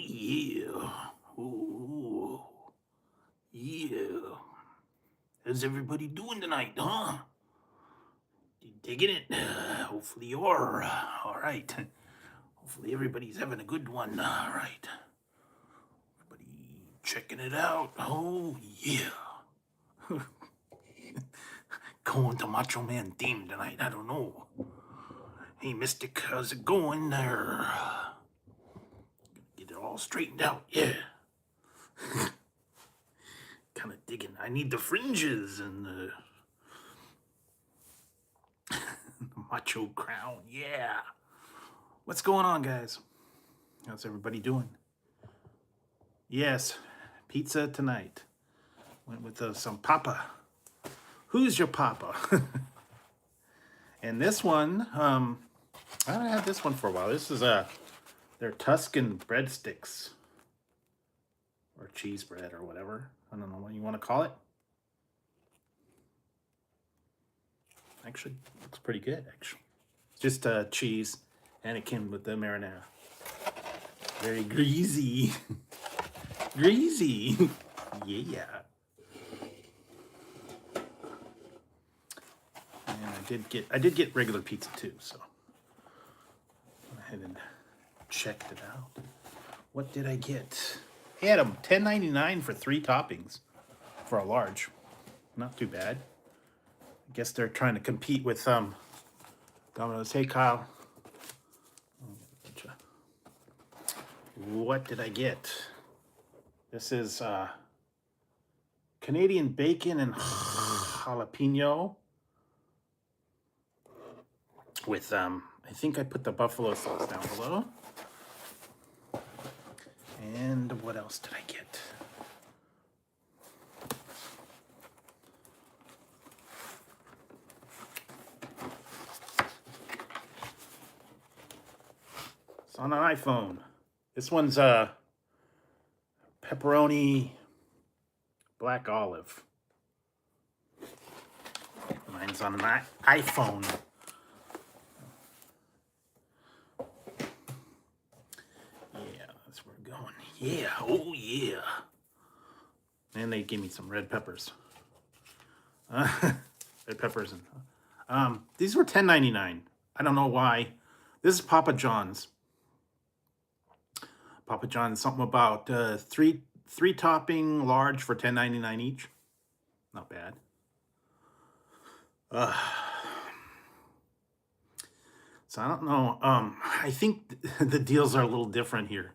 yeah. Ooh, yeah. How's everybody doing tonight, huh? You digging it? Hopefully you are. All right. Hopefully everybody's having a good one. All right. Everybody checking it out. Oh, yeah. Going to Macho Man theme tonight. I don't know. Hey, Mystic, how's it going there? Get it all straightened out. Yeah. Kind of digging. I need the fringes and the macho crown. Yeah. What's going on, guys? How's everybody doing? Yes, pizza tonight. Went with some papa. Who's your papa? And this one, I haven't had this one for a while. This is their Tuscan breadsticks. Or cheese bread or whatever. I don't know what you want to call it. Actually, looks pretty good, actually. It's just cheese, and it came with the marinara. Very greasy. Greasy. Yeah. And I did get regular pizza too, so went ahead and checked it out. What did I get? They had them $10.99 for 3 toppings for a large. Not too bad. I guess they're trying to compete with Domino's. Hey, Kyle. What did I get? This is Canadian bacon and jalapeno with I think I put the buffalo sauce down below. And what else did I get? It's on an iPhone. This one's pepperoni black olive. Mine's on an iPhone. Yeah, that's where we're going. Yeah, oh yeah. And they gave me some red peppers. Red peppers and these were $10.99. I don't know why. This is Papa John's. Papa John's, something about three topping large for $10.99 each. Not bad. So I don't know. I think the deals are a little different here.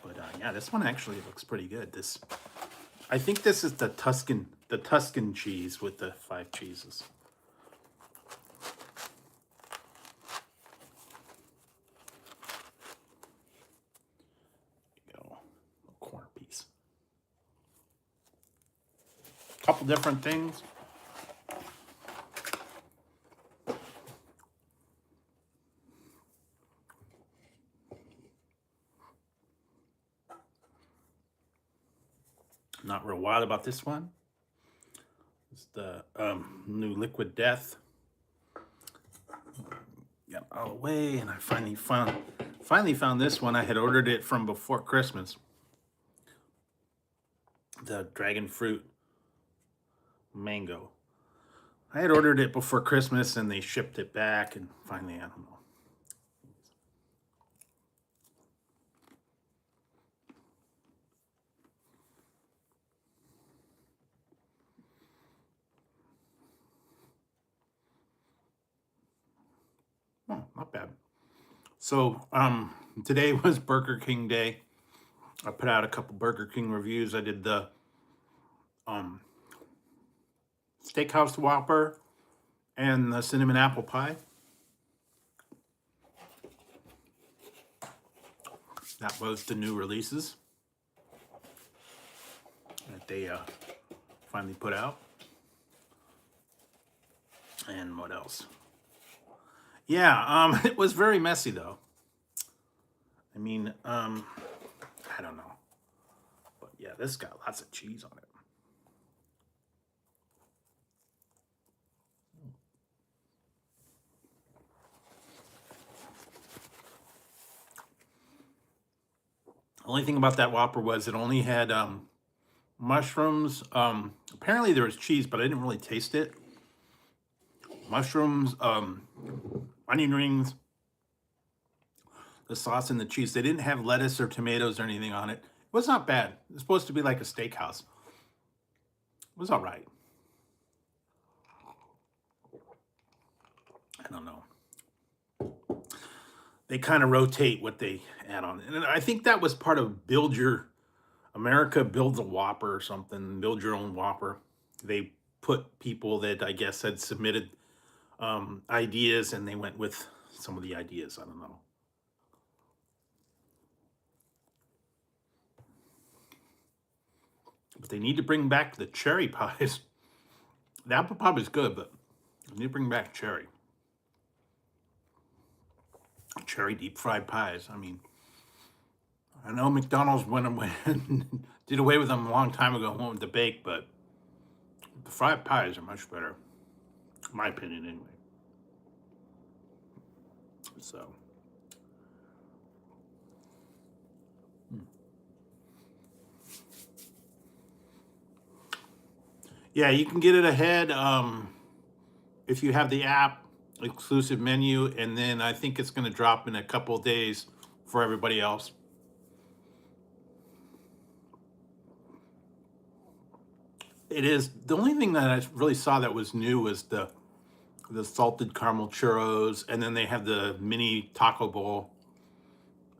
But yeah, this one actually looks pretty good. I think this is the Tuscan cheese with the 5 cheeses. Corner piece. Couple different things. Not real wild about this one. It's the new Liquid Death. Got it all the way, and I finally found this one. I had ordered it from before Christmas. The dragon fruit mango. I had ordered it before Christmas and they shipped it back, and finally, I don't know. Oh, not bad. So today was Burger King Day. I put out a couple Burger King reviews. I did the Steakhouse Whopper and the Cinnamon Apple Pie. That was the new releases that they finally put out. And what else? Yeah, it was very messy though. I mean, I don't know. But yeah, this got lots of cheese on it. Only thing about that Whopper was it only had mushrooms. Apparently there was cheese, but I didn't really taste it. Mushrooms, onion rings, the sauce and the cheese. They didn't have lettuce or tomatoes or anything on it. It was not bad. It's supposed to be like a steakhouse. It was all right. I don't know. They kind of rotate what they add on. And I think that was part of Build Your America Builds a Whopper or something. Build Your Own Whopper. They put people that I guess had submitted ideas, and they went with some of the ideas. I don't know. But they need to bring back the cherry pies. The apple pie is good, but they need to bring back cherry deep fried pies. I mean, I know McDonald's went away and did away with them a long time ago, went with the bake, but the fried pies are much better, in my opinion, anyway. So, yeah, you can get it ahead if you have the app, exclusive menu, and then I think it's going to drop in a couple of days for everybody else. It is the only thing that I really saw that was new was the salted caramel churros, and then they have the mini taco bowl,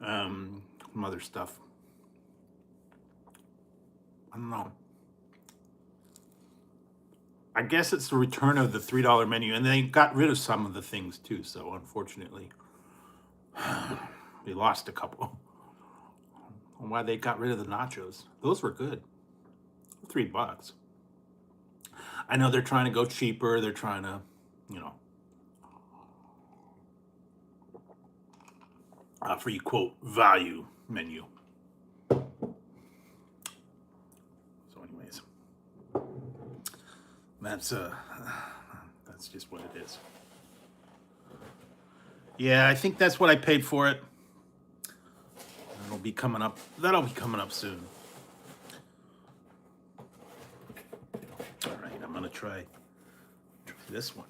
some other stuff. I don't know. I guess it's the return of the $3 menu, and they got rid of some of the things too. So unfortunately, we lost a couple. Why they got rid of the nachos? Those were good. $3. I know they're trying to go cheaper. They're trying to, you know, offer you quote value menu. So, anyways, that's just what it is. Yeah, I think that's what I paid for it. That'll be coming up. That'll be coming up soon. All right, I'm gonna try this one.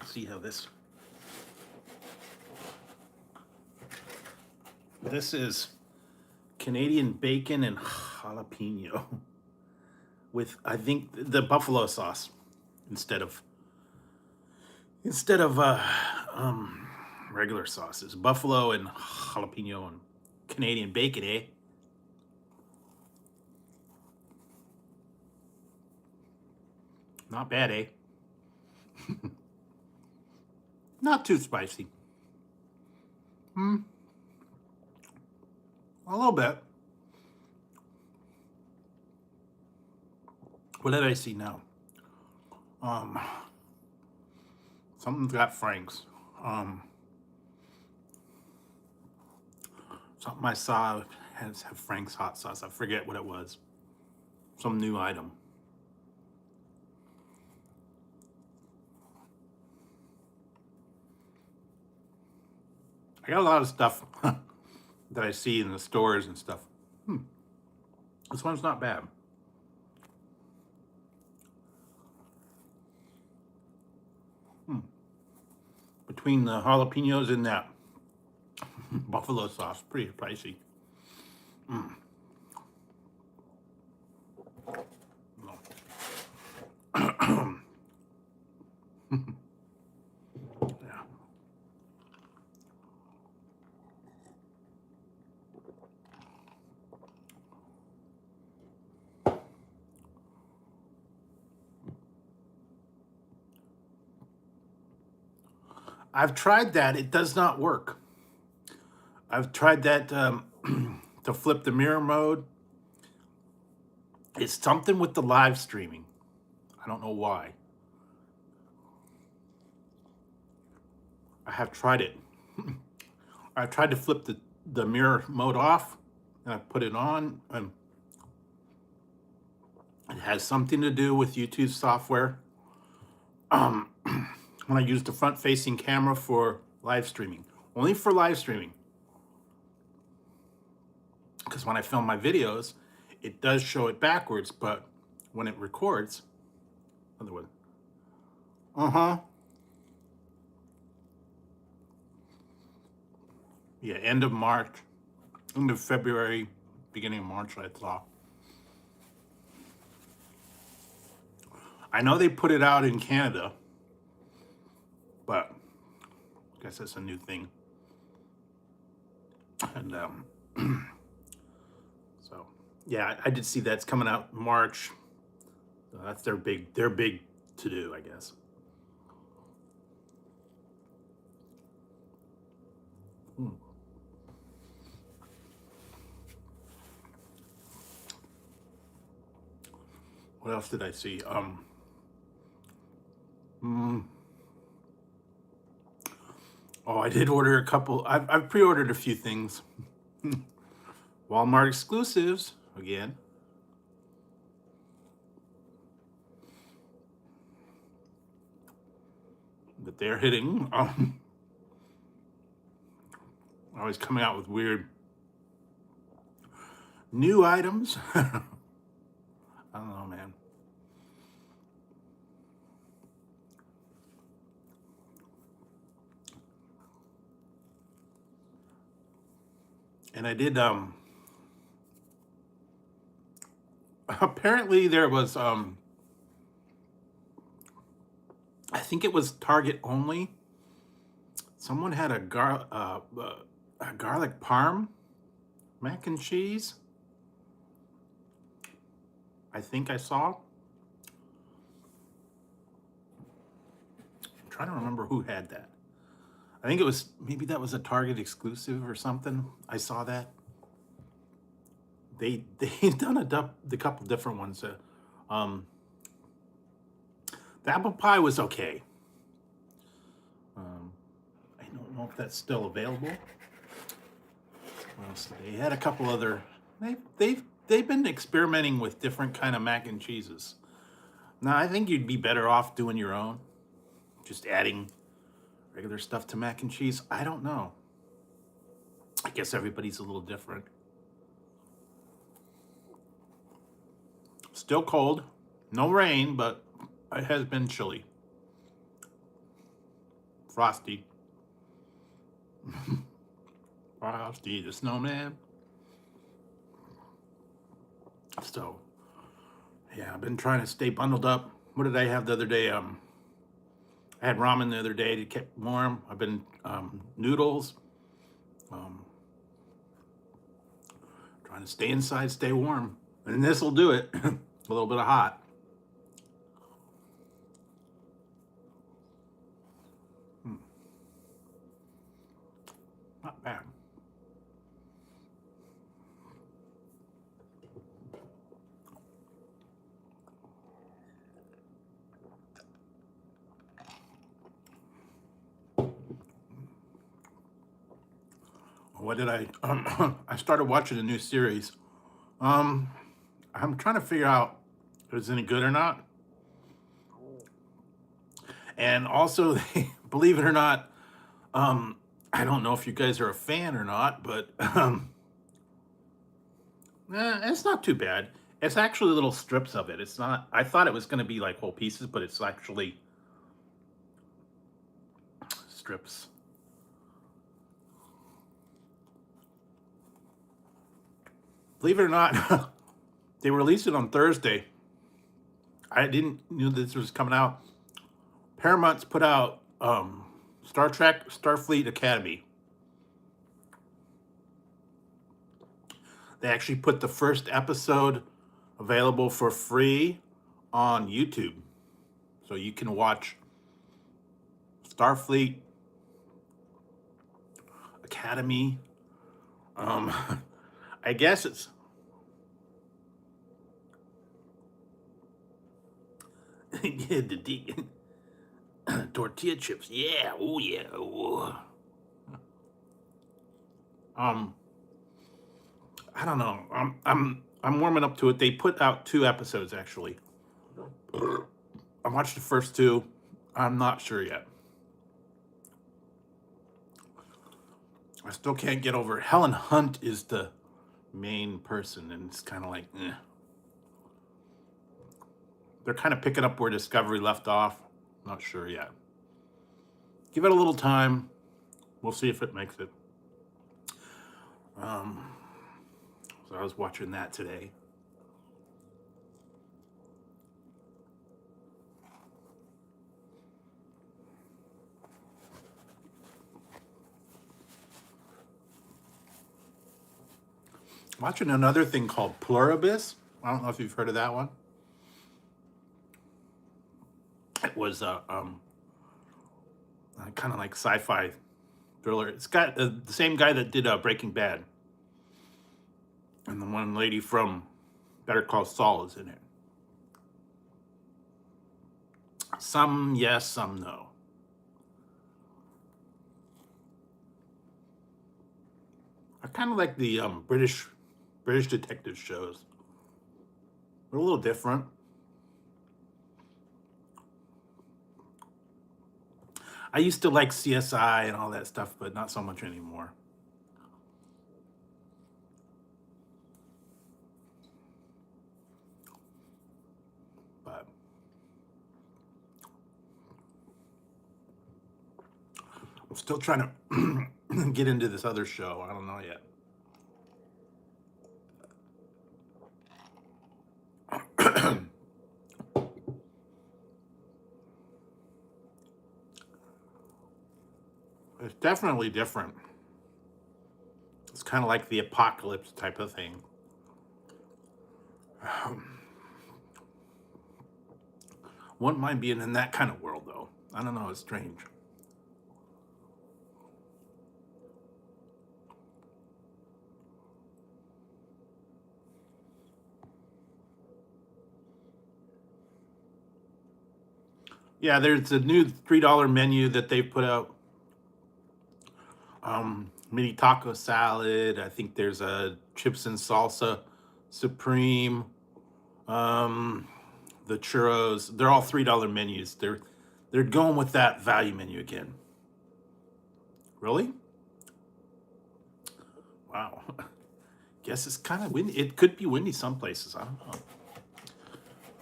See how this. This is Canadian bacon and jalapeno with, I think, the buffalo sauce instead of regular sauces. Buffalo and jalapeno and Canadian bacon, eh? Not bad, eh? Not too spicy. A little bit. What did I see now? Something's got Frank's. Something I saw have Frank's hot sauce. I forget what it was. Some new item. I got a lot of stuff that I see in the stores and stuff. This one's not bad. Between the jalapenos and that buffalo sauce, pretty pricey. Yeah. I've tried that. It does not work. I've tried that to flip the mirror mode. It's something with the live streaming. I don't know why. I have tried it. I tried to flip the mirror mode off, and I put it on, and it has something to do with YouTube software. When I use the front-facing camera for live streaming, only for live streaming. because when I film my videos, it does show it backwards, but when it records, other way. Yeah, end of March, end of February, beginning of March, I thought. I know they put it out in Canada, but I guess that's a new thing. And so yeah, I did see that's coming out in March. That's their big to do, I guess. What else did I see? Oh, I did order a couple. I've pre-ordered a few things. Walmart exclusives again. But they're hitting. Always coming out with weird new items. I don't know, man. And I did apparently there was I think it was Target only. Someone had a garlic parm mac and cheese. I think I saw. I'm trying to remember who had that. I think it was, maybe that was a Target exclusive or something. I saw that. They've done a couple different ones. The apple pie was okay. I don't know if that's still available. What else? They had a couple other. They've been experimenting with different kind of mac and cheeses. Now I think you'd be better off doing your own, just adding regular stuff to mac and cheese. I don't know. I guess everybody's a little different. Still cold, no rain, but it has been chilly, frosty. Frosty the Snowman. So yeah, I've been trying to stay bundled up. What did I have the other day? I had ramen the other day to keep warm. I've been noodles. Trying to stay inside, stay warm, and this will do it. A little bit of hot. Not bad. What did I? I started watching a new series. I'm trying to figure out if it's any good or not. And also, believe it or not, I don't know if you guys are a fan or not, but it's not too bad. It's actually little strips of it. It's not. I thought it was going to be like whole pieces, but it's actually strips. Believe it or not, they released it on Thursday. I didn't know this was coming out. Paramount's put out Star Trek Starfleet Academy. They actually put the first episode available for free on YouTube. So you can watch Starfleet Academy. I guess it's yeah, the tortilla chips. Yeah, oh yeah. Oh. I don't know. I'm warming up to it. They put out 2 episodes actually. I watched the first 2. I'm not sure yet. I still can't get over it. Helen Hunt is the main person, and it's kind of like, eh. They're kind of picking up where Discovery left off. Not sure yet. Give it a little time. We'll see if it makes it. So I was watching that today. Watching another thing called Pluribus. I don't know if you've heard of that one. It was kind of like sci-fi thriller. It's got the same guy that did Breaking Bad, and the one lady from Better Call Saul is in it. Some yes, some no. I kind of like the British detective shows. They're a little different. I used to like CSI and all that stuff, but not so much anymore. But I'm still trying to get into this other show. I don't know yet. It's definitely different. It's kind of like the apocalypse type of thing. Wouldn't mind being in that kind of world, though. I don't know. It's strange. Yeah, there's a new $3 menu that they put out. Mini taco salad. I think there's a chips and salsa supreme. The churros. They're all $3 menus. They're going with that value menu again. Really? Wow. Guess it's kind of windy. It could be windy some places. I don't know.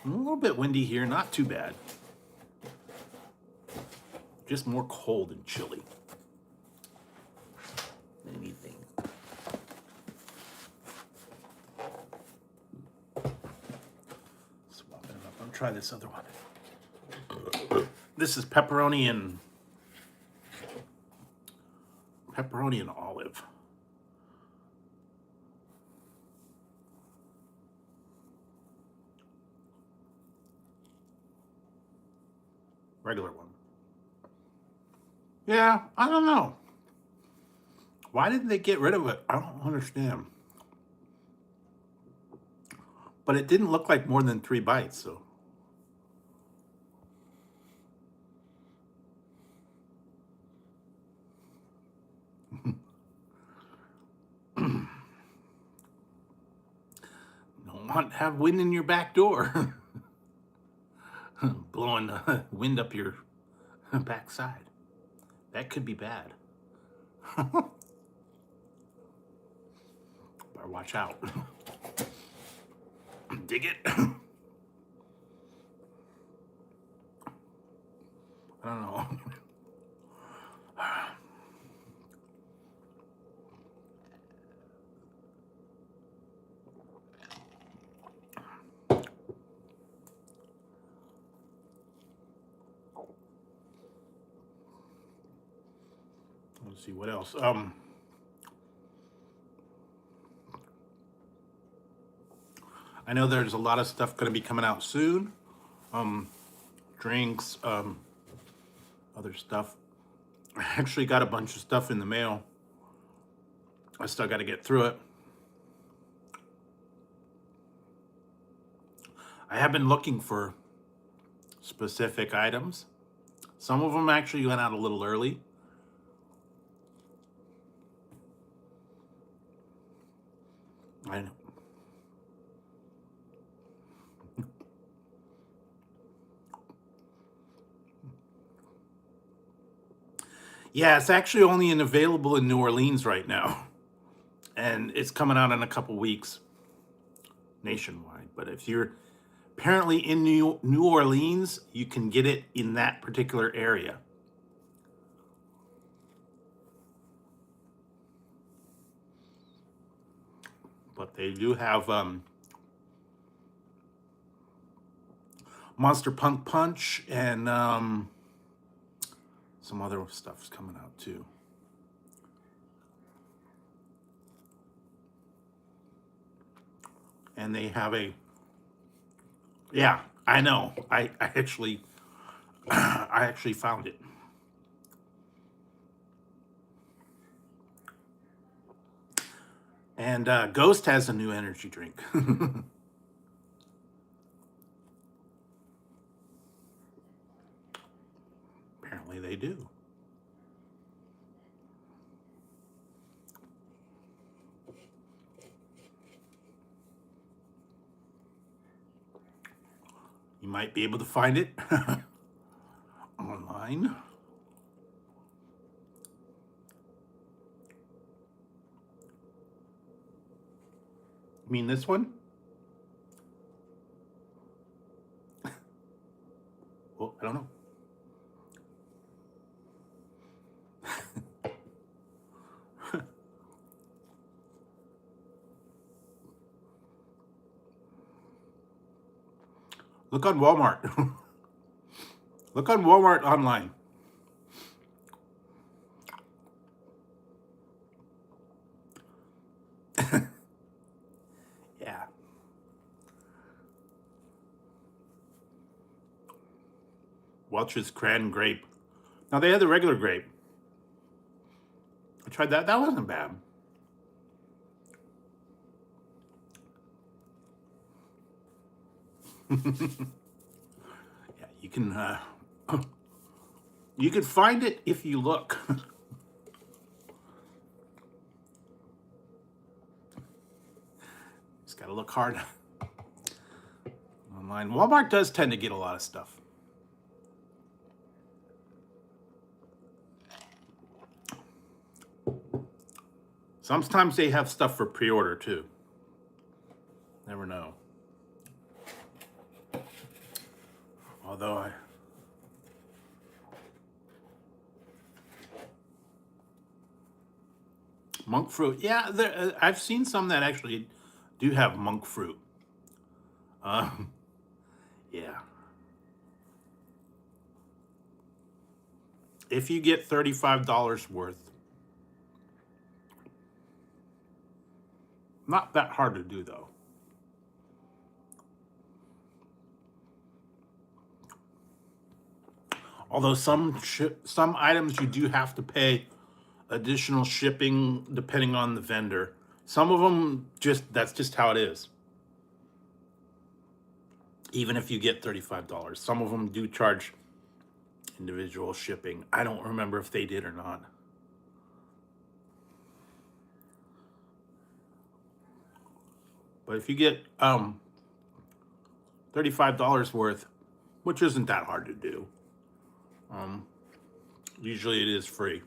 A little bit windy here. Not too bad. Just more cold and chilly. Anything. Swap it up. I'll try this other one. This is pepperoni and olive. Regular one. Yeah, I don't know. Why didn't they get rid of it? I don't understand. But it didn't look like more than 3 bites, so. Don't want to have wind in your back door. Blowing wind up your backside. That could be bad. Better watch out. Dig it. I don't know. Let's see what else. I know there's a lot of stuff going to be coming out soon. Drinks, other stuff. I actually got a bunch of stuff in the mail. I still got to get through it. I have been looking for specific items. Some of them actually went out a little early. I know. Yeah, it's actually only available in New Orleans right now. and it's coming out in a couple weeks nationwide. But if you're apparently in New Orleans, you can get it in that particular area. But they do have Monster Punk Punch and some other stuff's coming out too. And they have a, yeah, I know. I actually I actually found it. And Ghost has a new energy drink. Apparently they do. You might be able to find it online. You mean this one? Well, I don't know. Look on Walmart. Look on Walmart online. Yeah. Welch's Cran Grape. Now they had the regular grape. I tried that. That wasn't bad. Yeah, you can find it if you look. Just gotta look hard online. Walmart does tend to get a lot of stuff. Sometimes they have stuff for pre-order too. Never know. Although monk fruit, yeah, I've seen some that actually do have monk fruit. Yeah. If you get $35 worth, not that hard to do though. Although some items you do have to pay additional shipping depending on the vendor. Some of them that's just how it is. Even if you get $35, some of them do charge individual shipping. I don't remember if they did or not. But if you get $35 worth, which isn't that hard to do, usually it is free.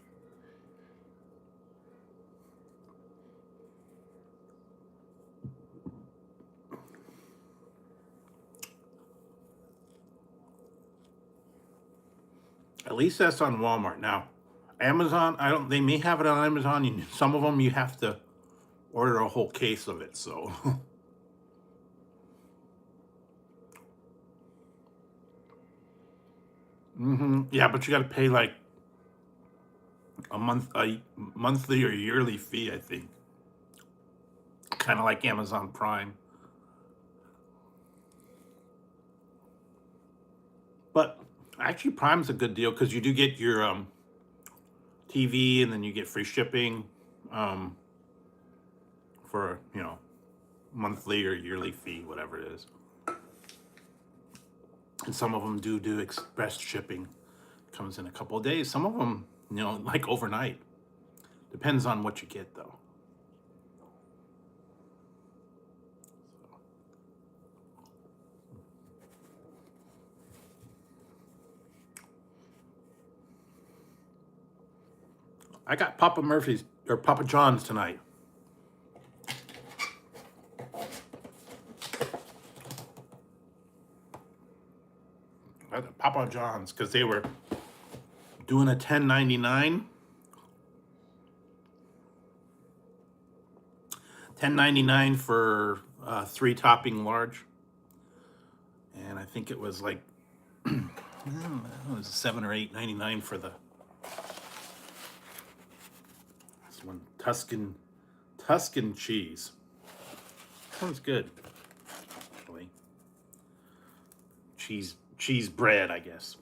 At least that's on Walmart. Now, Amazon, they may have it on Amazon. Some of them you have to order a whole case of it, so. Yeah, but you got to pay like a monthly or yearly fee, I think. Kind of like Amazon Prime. But actually, Prime's a good deal because you do get your TV, and then you get free shipping for, monthly or yearly fee, whatever it is. And some of them do express shipping. Comes in a couple of days. Some of them, like overnight. Depends on what you get, though. I got Papa John's tonight. at Papa John's because they were doing a $10.99. $10.99 for 3 topping large, and I think it was like it was $7 or $8.99 for the this one Tuscan cheese. That one's good, actually. Cheese bread, I guess.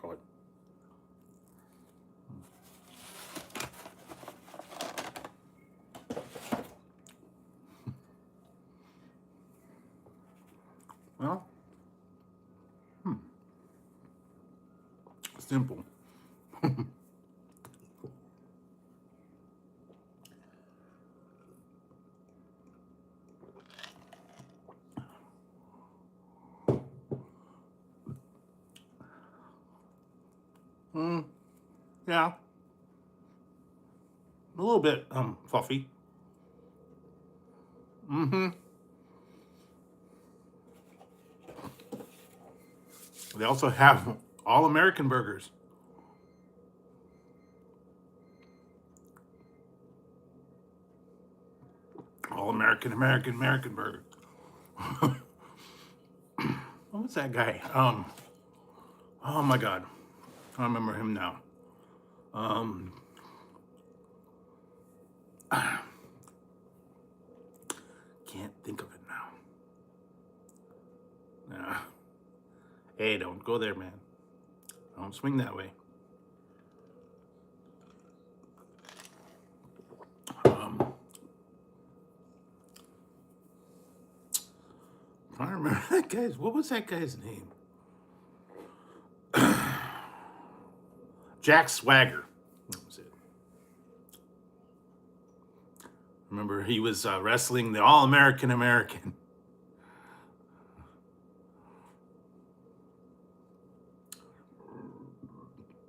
Call it. Well, simple. Yeah. A little bit fluffy. They also have all American burgers. All American burger. What was that guy? Oh my God, I remember him now. Can't think of it now. Nah. Hey, don't go there, man. Don't swing that way. I don't remember that guy's. What was that guy's name? Jack Swagger. That was it. Remember, he was wrestling the All-American American.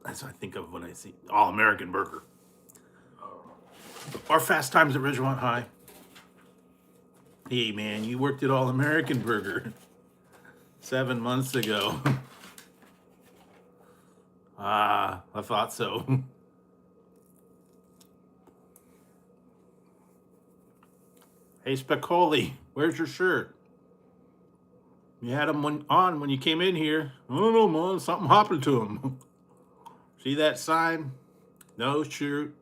That's what I think of when I see All-American Burger. Or Fast Times at Ridgemont High. Hey, man, you worked at All-American Burger 7 months ago. I thought so. Hey, Spicoli, where's your shirt? You had him on when you came in here. I don't know, man, something happened to him. See that sign? No shirt,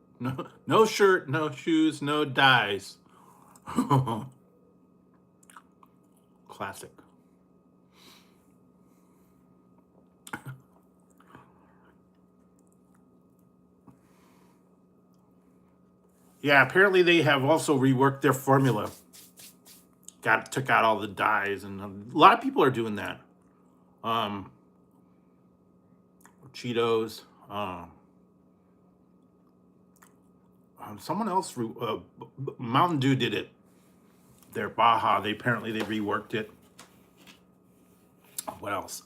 no shirt, no shoes, no dies. Classic. Yeah, apparently they have also reworked their formula. Took out all the dyes, and a lot of people are doing that. Cheetos. Someone else, Mountain Dew did it. Their Baja, they reworked it. What else?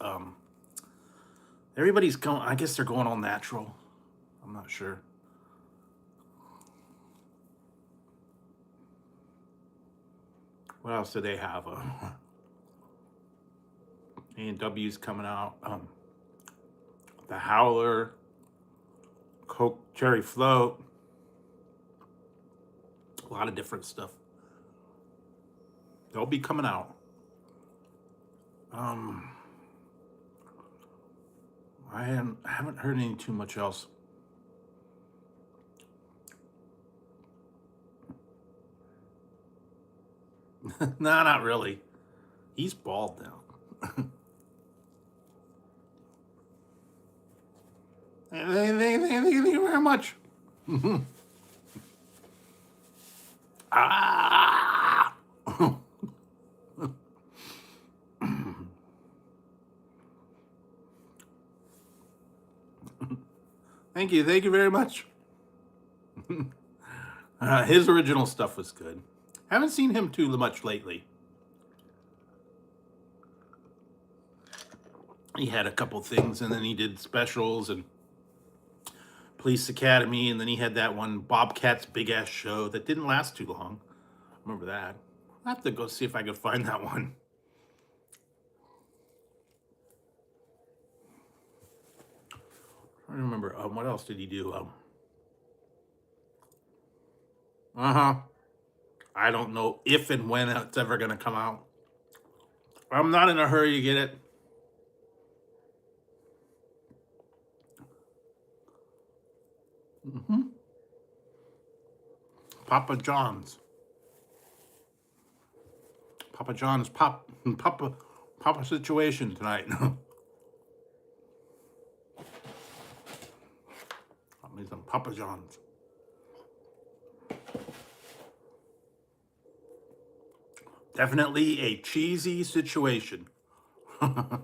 Everybody's going. I guess they're going all natural. I'm not sure. What else do they have? A&W's coming out. The Howler, Coke Cherry Float. A lot of different stuff. They'll be coming out. I haven't heard any too much else. No, not really. He's bald now. Thank you very much. Ah! Thank you very much. His original stuff was good. Haven't seen him too much lately. He had a couple things, and then he did specials and Police Academy, and then he had that one Bobcat's Big Ass Show that didn't last too long. Remember that? I'll have to go see if I can find that one. don't remember. What else did he do? I don't know if and when it's ever going to come out. I'm not in a hurry to get it. Papa John's. Papa John's Papa situation tonight. Got me some Papa John's. Definitely a cheesy situation. Not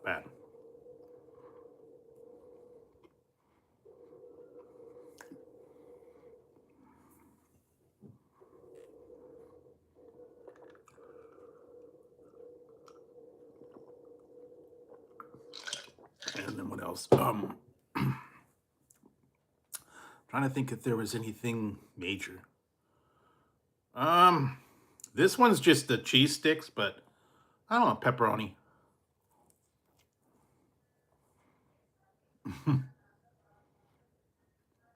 bad. And then what else? Trying to think if there was anything major. This one's just the cheese sticks, but I don't know, pepperoni.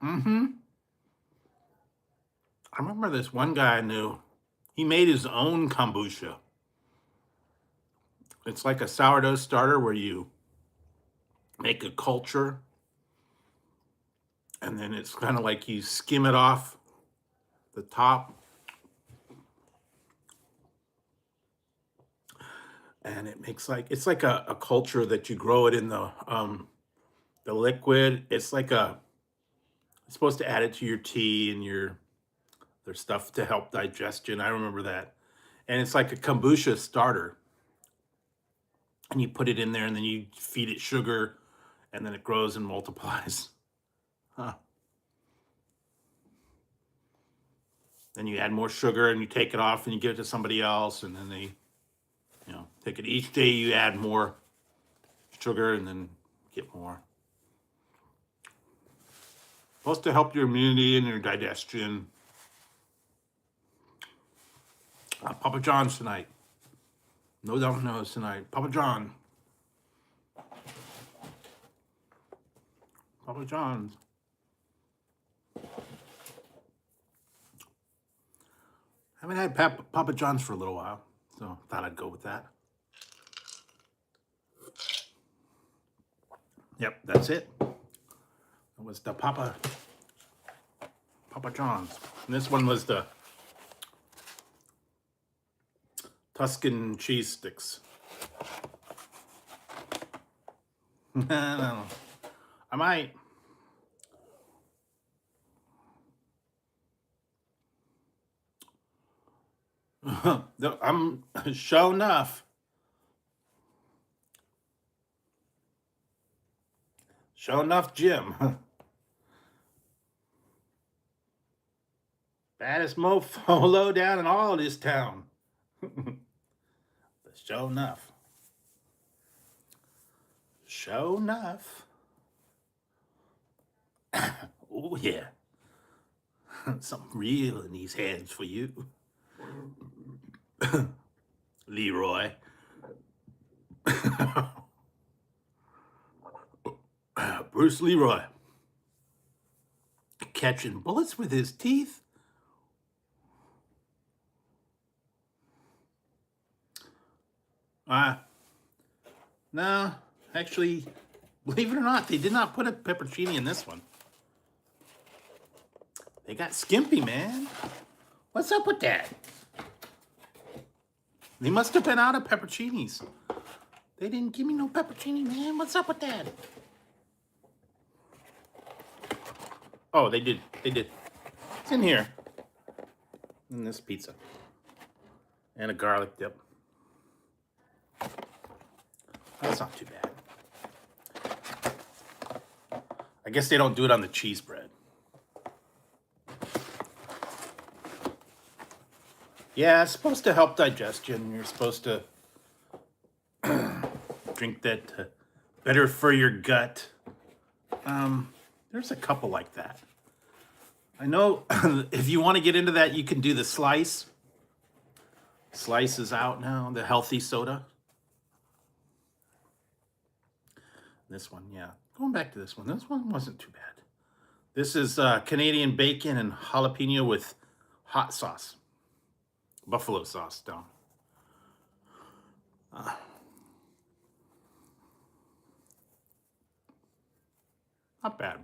I remember this one guy I knew. He made his own kombucha. It's like a sourdough starter where you make a culture, and then it's kind of like you skim it off the top, and it makes like it's like a culture that you grow it in the liquid. It's like it's supposed to add it to your tea and there's stuff to help digestion. I remember that. And it's like a kombucha starter. And you put it in there and then you feed it sugar and then it grows and multiplies. Huh. Then you add more sugar and you take it off and you give it to somebody else, and then they, take it each day. You add more sugar and then get more. Supposed to help your immunity and your digestion. Papa John's tonight. No Domino's tonight. Papa John. Papa John's. Haven't had Papa John's for a little while, so thought I'd go with that. Yep, that's it. It was the Papa John's. And this one was the Tuscan cheese sticks. I don't know. I might. I'm sure enough. Sure enough, Jim. Baddest mofo low down in all of this town. Sure enough. Sure enough. Oh, yeah. Something real in these hands for you. Leroy. Bruce Leroy. Catching bullets with his teeth. No, actually, believe it or not, they did not put a pepperoni in this one. They got skimpy, man. What's up with that? They must have been out of pepperonis. They didn't give me no pepperoni, man. What's up with that? Oh, they did. They did. It's in here. In this pizza. And a garlic dip. That's not too bad. I guess they don't do it on the cheese bread. Yeah, it's supposed to help digestion. You're supposed to drink that better for your gut. There's a couple like that. I know if you want to get into that, you can do the slice slices out now, the healthy soda. This one, yeah. Going back to this one. This one wasn't too bad. This is Canadian bacon and jalapeno with hot sauce. Buffalo sauce down. Not bad.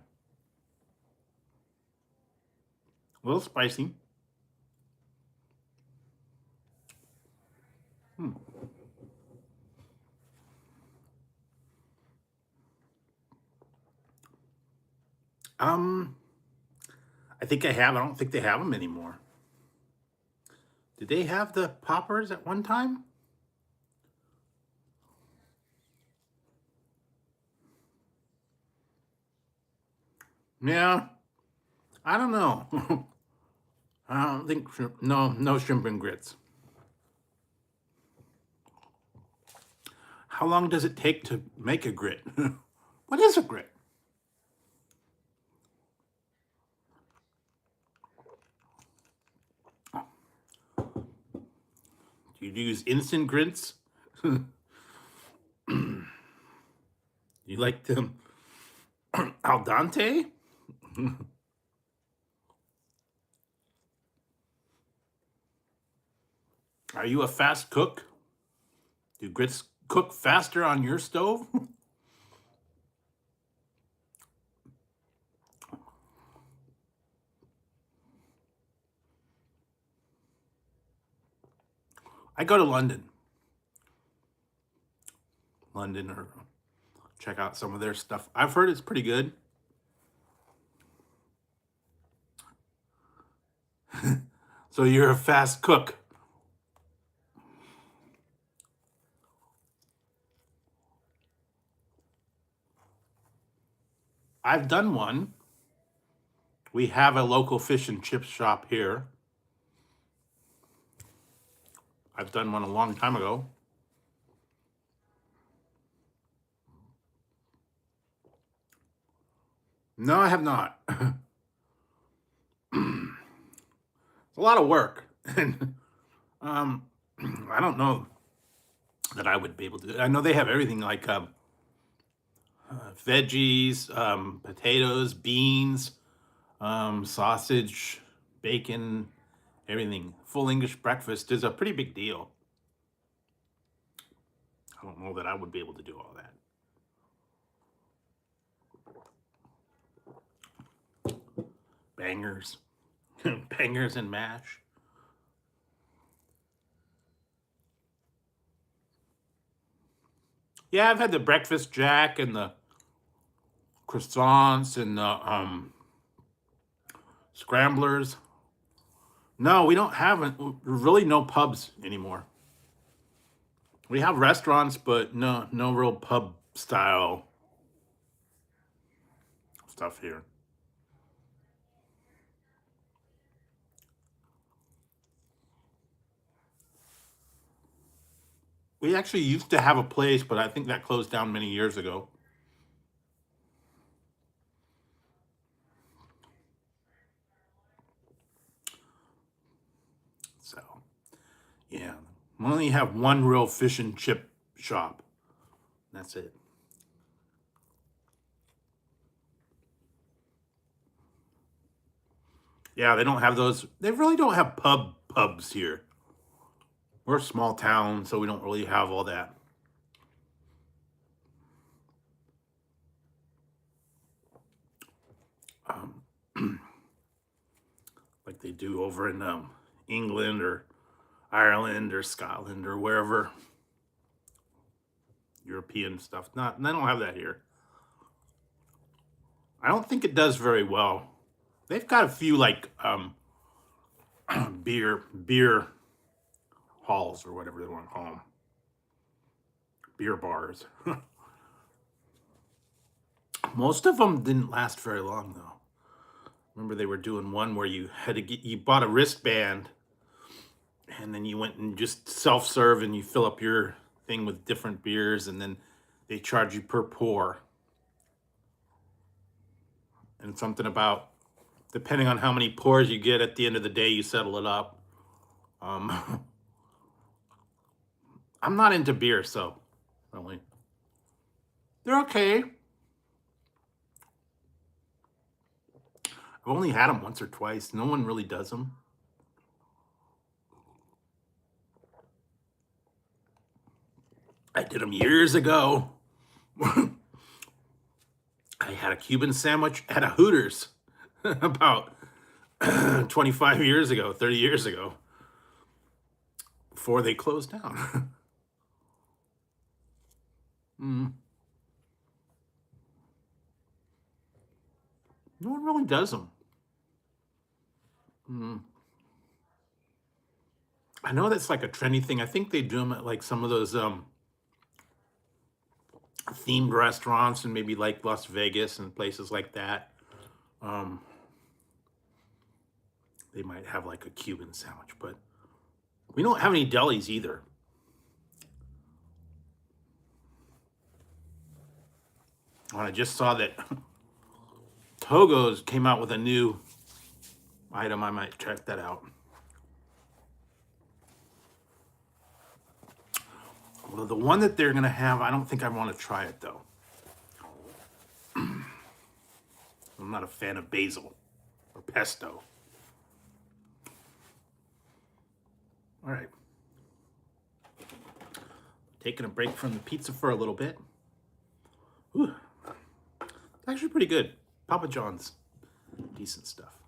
A little spicy. I think I have. I don't think they have them anymore. Did they have the poppers at one time? Yeah. I don't know. I don't think shrimp. No shrimp and grits. How long does it take to make a grit? What is a grit? Do you use instant grits? You like them al dente? Are you a fast cook? Do grits cook faster on your stove? I go to London or check out some of their stuff. I've heard it's pretty good. So you're a fast cook. I've done one. We have a local fish and chip shop here. I've done one a long time ago. No, I have not. It's a lot of work. And I don't know that I would be able to. I know they have everything like veggies, potatoes, beans, sausage, bacon, everything. Full English breakfast is a pretty big deal. I don't know that I would be able to do all that. Bangers. Bangers and mash. Yeah, I've had the breakfast jack and the croissants and the scramblers. No, we don't have it. Really no pubs anymore. We have restaurants, but no real pub style stuff here. We actually used to have a place, but I think that closed down many years ago. So, yeah. We only have one real fish and chip shop. That's it. Yeah, they don't have those. They really don't have pubs here. We're a small town, so we don't really have all that. Like they do over in England or Ireland or Scotland or wherever. European stuff. Not, they don't have that here. I don't think it does very well. They've got a few like beer halls or whatever they want to call them. Beer bars. Most of them didn't last very long though. Remember they were doing one where you had to you bought a wristband and then you went and just self-serve and you fill up your thing with different beers and then they charge you per pour. And something about depending on how many pours you get at the end of the day, you settle it up. I'm not into beer, so really, they're okay. I've only had them once or twice. No one really does them. I did them years ago. I had a Cuban sandwich at a Hooters about 25 years ago, 30 years ago, before they closed down. Mm, no one really does them. Mm. I know that's like a trendy thing. I think they do them at like some of those themed restaurants and maybe like Las Vegas and places like that. Um, they might have like a Cuban sandwich, but we don't have any delis either. And I just saw that Togo's came out with a new item. I might check that out. Well, the one that they're going to have, I don't think I want to try it though. I'm not a fan of basil or pesto. All right. Taking a break from the pizza for a little bit. Ooh, actually pretty good. Papa John's, decent stuff.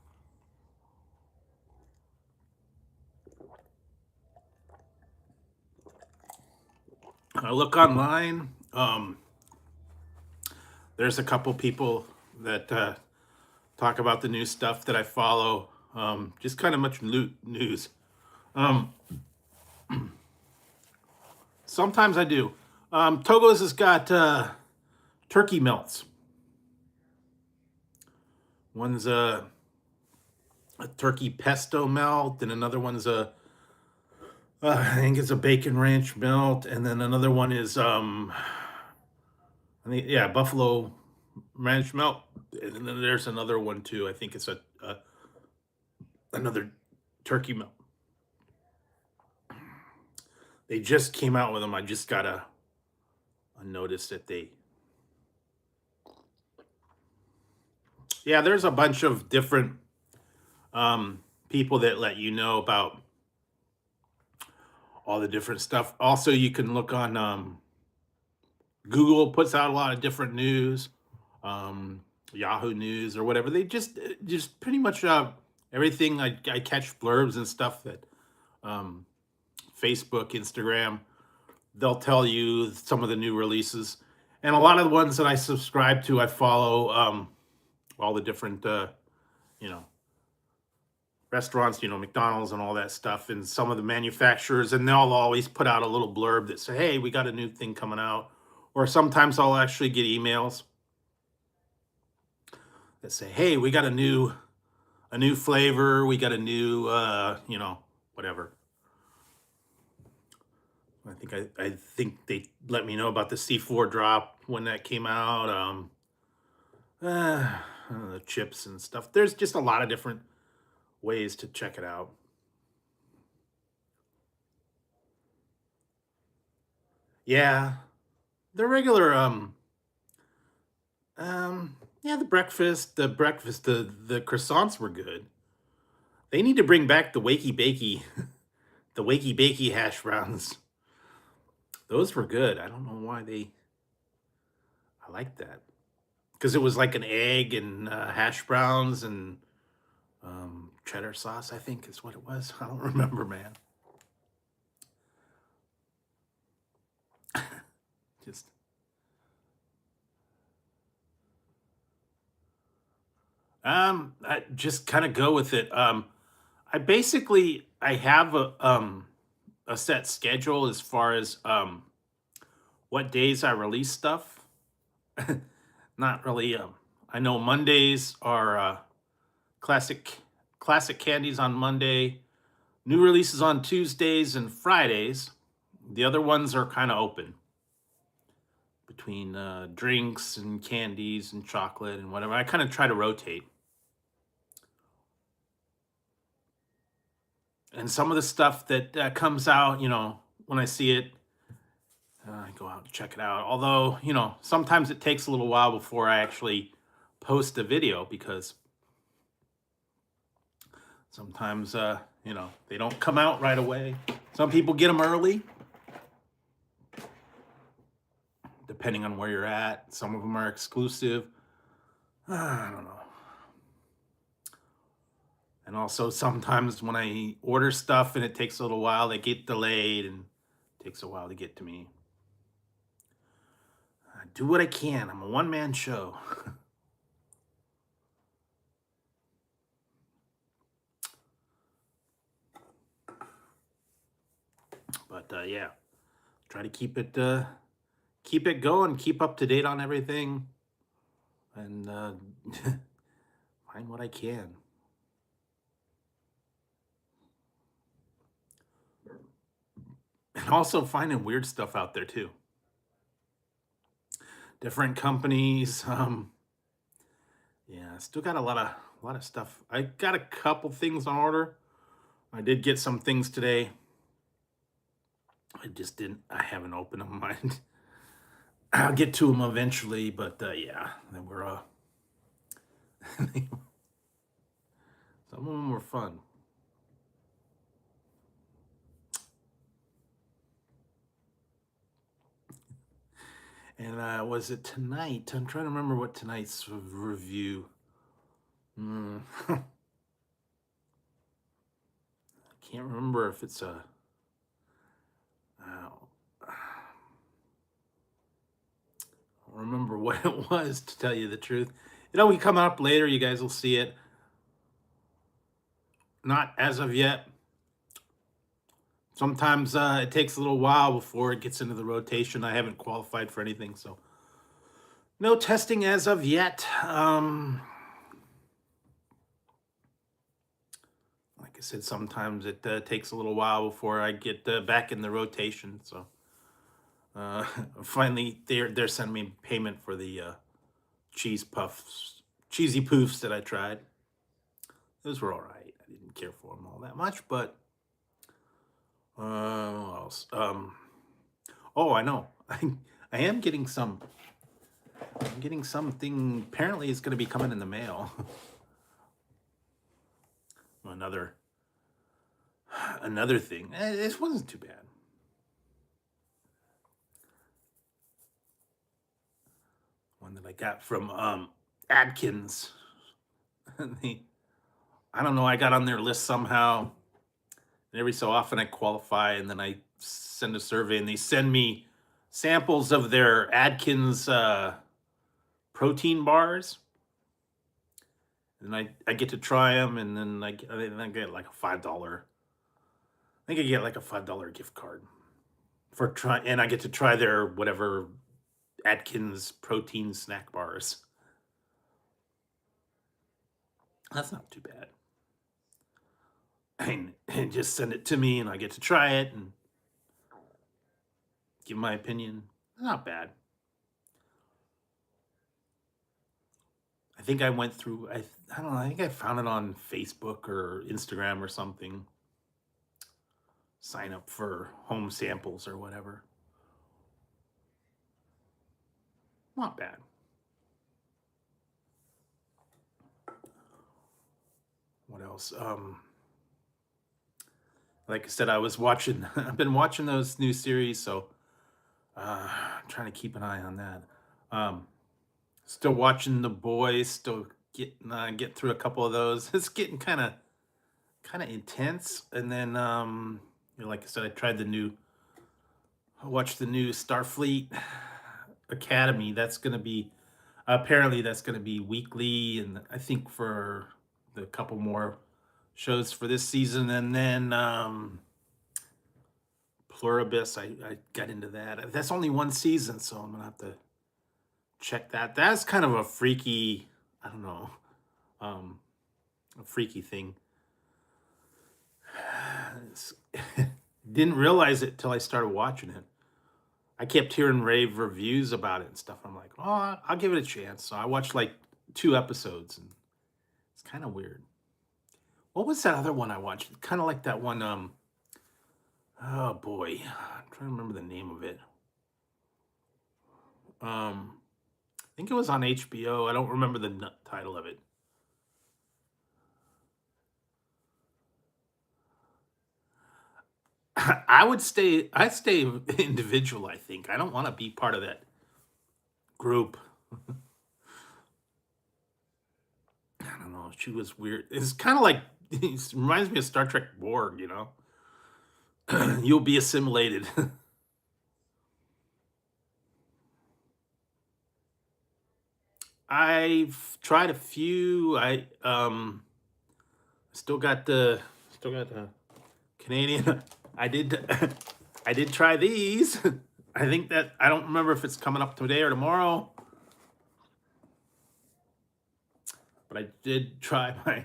I look online. There's a couple people that talk about the new stuff that I follow. Just kind of much news. Um, sometimes I do. Togo's has got turkey melts. One's a turkey pesto melt, and another one's I think it's a bacon ranch melt, and then another one is I think yeah, buffalo ranch melt, and then there's another one too. I think it's a another turkey melt. They just came out with them. I just got a notice that they yeah, there's a bunch of different people that let you know about all the different stuff. Also, you can look on Google puts out a lot of different news, Yahoo News or whatever. They just pretty much everything. I catch blurbs and stuff that um, Facebook, Instagram. They'll tell you some of the new releases, and a lot of the ones that I subscribe to, I follow all the different you know restaurants, McDonald's and all that stuff, and some of the manufacturers, and they'll always put out a little blurb that say, "Hey, we got a new thing coming out." Or sometimes I'll actually get emails that say, "Hey, we got a new flavor, we got a new whatever." I think they let me know about the C4 drop when that came out. The chips and stuff. There's just a lot of different ways to check it out. Yeah, the regular yeah, the croissants were good. They need to bring back the wakey bakey the wakey bakey hash browns. Those were good. I don't know why I like that. Because it was like an egg and hash browns and cheddar sauce, I think is what it was. I don't remember, man. Just I just kind of go with it. I have a set schedule as far as what days I release stuff. Not really. I know Mondays are classic classic candies on Monday, new releases on Tuesdays and Fridays. The other ones are kind of open between drinks and candies and chocolate and whatever. I kind of try to rotate. And some of the stuff that comes out, when I see it, go out and check it out. Although, sometimes it takes a little while before I actually post a video because sometimes, they don't come out right away. Some people get them early, depending on where you're at. Some of them are exclusive. I don't know. And also sometimes when I order stuff and it takes a little while, they get delayed and it takes a while to get to me. I do what I can. I'm a one-man show. But yeah, try to keep it going, keep up to date on everything, and find what I can. And also finding weird stuff out there too. Different companies. Yeah, still got a lot of stuff. I got a couple things on order. I did get some things today. I haven't opened them. I'll get to them eventually, but yeah, they were some of them were fun. And was it tonight? I'm trying to remember what tonight's review. I can't remember if it's a. I don't remember what it was, to tell you the truth. We come up later. You guys will see it. Not as of yet. Sometimes it takes a little while before it gets into the rotation. I haven't qualified for anything, so no testing as of yet. Like I said, sometimes it takes a little while before I get back in the rotation. So finally, they're sending me payment for the cheesy poofs that I tried. Those were all right. I didn't care for them all that much, but what else? Oh, I know. I am getting some. I'm getting something. Apparently, it's going to be coming in the mail. Another thing. This wasn't too bad. One that I got from Adkins. I don't know. I got on their list somehow. And every so often I qualify, and then I send a survey, and they send me samples of their Adkins protein bars. And I get to try them, and then I get like a $5. I think I get like a $5 gift card for try, and I get to try their whatever Atkins protein snack bars. That's not too bad. And just send it to me, and I get to try it and give my opinion. Not bad. I think I went through. I don't know. I think I found it on Facebook or Instagram or something. Sign up for home samples or whatever. Not bad. What else? Like I said, I was watching. I've been watching those new series, so I'm trying to keep an eye on that. Still watching The Boys. Still get through a couple of those. It's getting kind of intense. And then, like I said, I watched the new Starfleet Academy. That's gonna be apparently that's gonna be weekly, and I think for the couple more shows for this season, and then Pluribus. I got into that. That's only one season, so I'm gonna have to check that. That's kind of a freaky, I don't know, a freaky thing. Didn't realize it till I started watching it. I kept hearing rave reviews about it and stuff. I'm like, oh, I'll give it a chance. So I watched like 2 episodes, and it's kind of weird. What was that other one I watched? Kind of like that one. Oh boy, I'm trying to remember the name of it. I think it was on HBO. I don't remember the title of it. I'd stay individual, I think. I don't want to be part of that group. I don't know. She was weird. It's kind of like it reminds me of Star Trek Borg, you know. You'll be assimilated. I've tried a few. I still got the Canadian. I did I did try these. I think that I don't remember if it's coming up today or tomorrow, but I did try my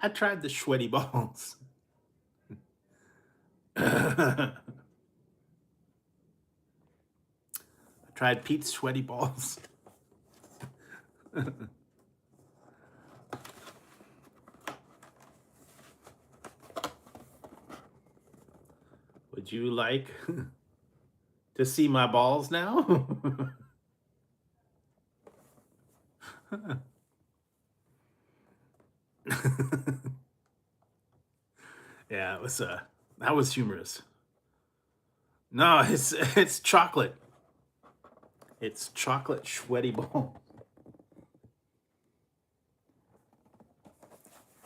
I tried the sweaty balls. I tried Pete's sweaty balls. Would you like to see my balls now? Yeah, it was that was humorous. No, it's chocolate. It's chocolate sweaty ball.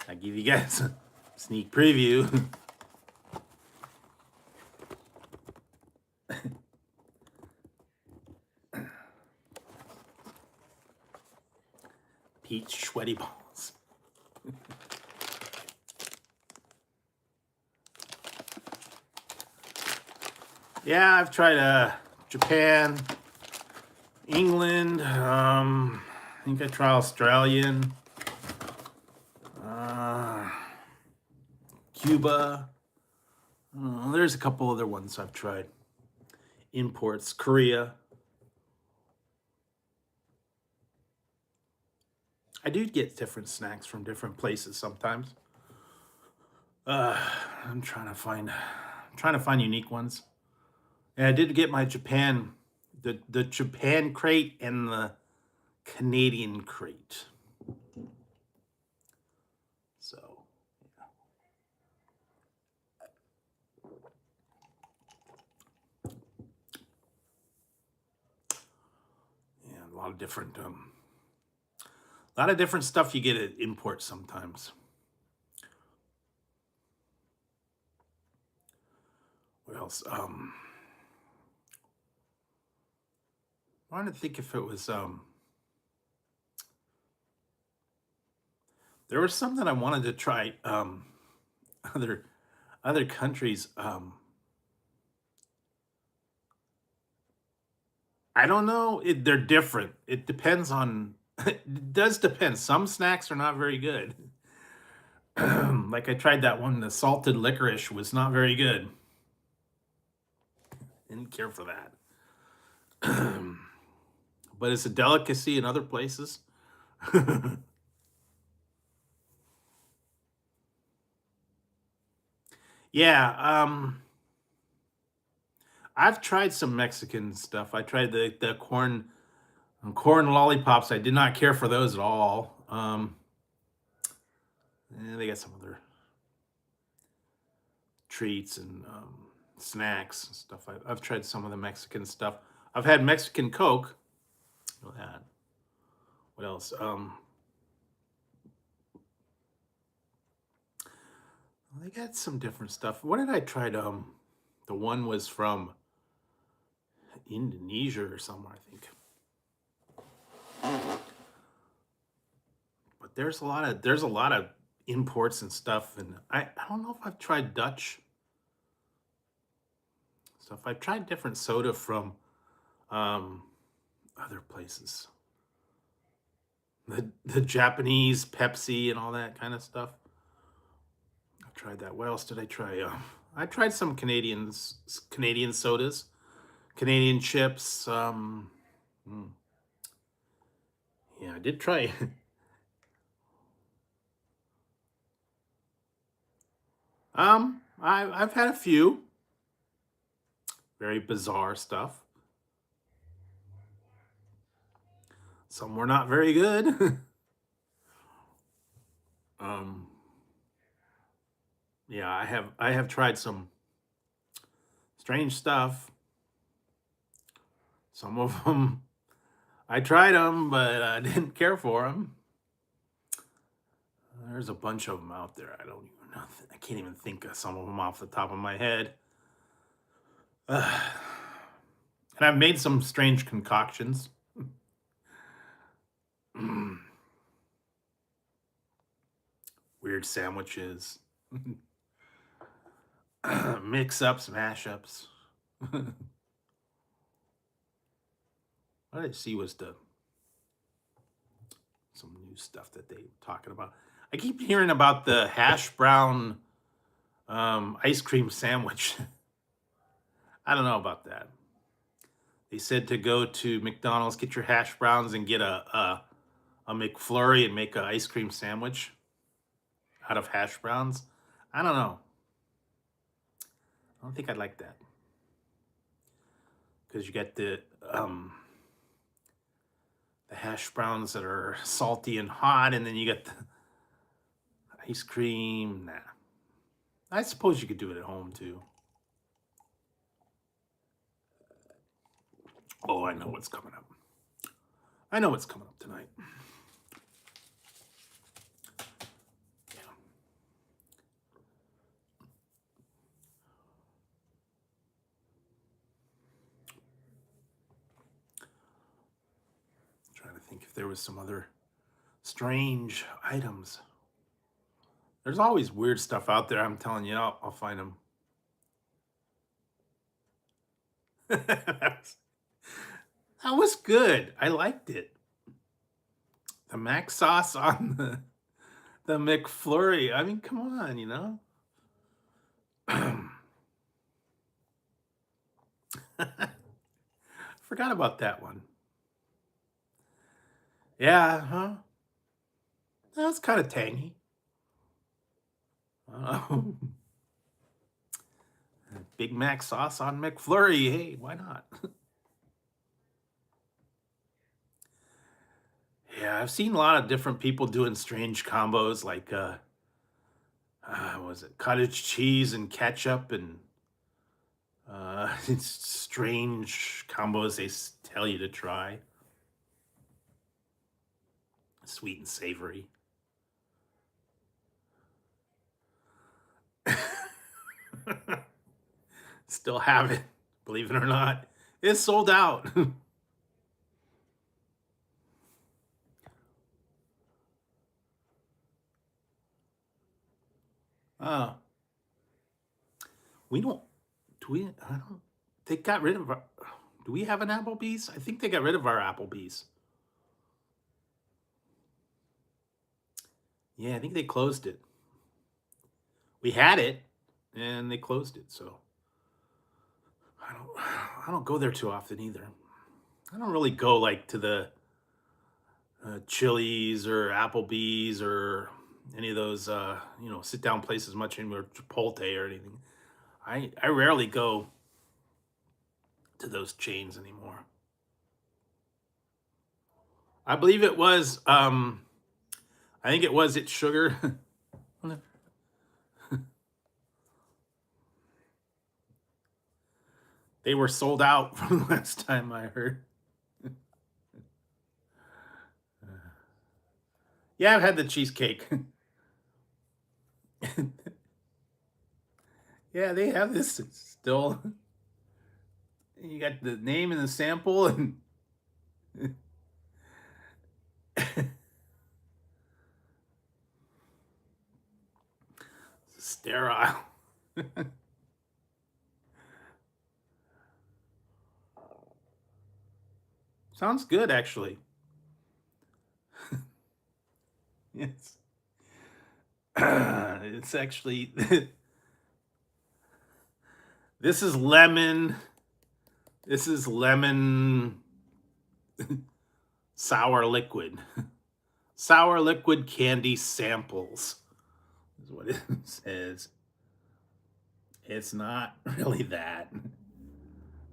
I give you guys a sneak preview. Peach sweaty balls. Yeah, I've tried Japan, England. I think I tried Australian, Cuba. There's a couple other ones I've tried. Imports, Korea. I do get different snacks from different places sometimes. Uh, I'm trying to find unique ones. And I did get my Japan, the Japan crate and the Canadian crate. So yeah, a lot of different stuff you get at imports sometimes. What else? I wanted to think if it was there was some that I wanted to try other other countries. I don't know. They're different. It depends on. It does depend. Some snacks are not very good. Like I tried that one. The salted licorice was not very good. Didn't care for that. But it's a delicacy in other places. Yeah. I've tried some Mexican stuff. I tried the corn lollipops. I did not care for those at all. They got some other treats and snacks and stuff. I've tried some of the Mexican stuff. I've had Mexican Coke. Know that. What else? They got some different stuff. What did I try? The one was from Indonesia or somewhere, I think. But there's a lot of imports and stuff, and I don't know if I've tried Dutch stuff. I've tried different soda from um other places. The Japanese Pepsi and all that kind of stuff. I've tried that. What else did I try? I tried some Canadian sodas, Canadian chips. Mm, yeah, I did try. I've had a few very bizarre stuff. Some were not very good. um, yeah, I have tried some strange stuff. Some of them I tried them, but I didn't care for them. There's a bunch of them out there. I don't even know. I can't even think of some of them off the top of my head. Uh, and I've made some strange concoctions. Weird sandwiches, mix-ups, mashups. What I see was some new stuff that they talking about. I keep hearing about the hash brown ice cream sandwich. I don't know about that. They said to go to McDonald's, get your hash browns, and get a McFlurry and make an ice cream sandwich out of hash browns. I don't know. I don't think I'd like that because you get the hash browns that are salty and hot, and then you get the ice cream. Nah. I suppose you could do it at home too. Oh, I know what's coming up. I know what's coming up tonight. Yeah. Trying to think if there was some other strange items. There's always weird stuff out there. I'm telling you, I'll find them. that was good. I liked it. The mac sauce on the McFlurry. I mean, come on, you know. Forgot about that one. Yeah, huh? That was kind of tangy. Big Mac sauce on McFlurry. Hey, why not? Yeah, I've seen a lot of different people doing strange combos like was it cottage cheese and ketchup and it's strange combos they tell you to try. Sweet and savory. Still have it, believe it or not. It's sold out. uh, we don't, do we? I don't, they got rid of our, do we have an Applebee's? I think they got rid of our Applebee's. Yeah, I think they closed it. We had it and they closed it, so I don't go there too often either. I don't really go like to the Chili's or Applebee's or any of those sit down places much anymore, Chipotle or anything. I rarely go to those chains anymore. I believe it was I think it was It's Sugar. They were sold out from the last time I heard. Yeah, I've had the cheesecake. Yeah, they have this still. You got the name and the sample and sterile. Sounds good, actually. Yes. It's actually this is lemon. This is lemon sour liquid. Sour liquid candy samples is what it says. It's not really that.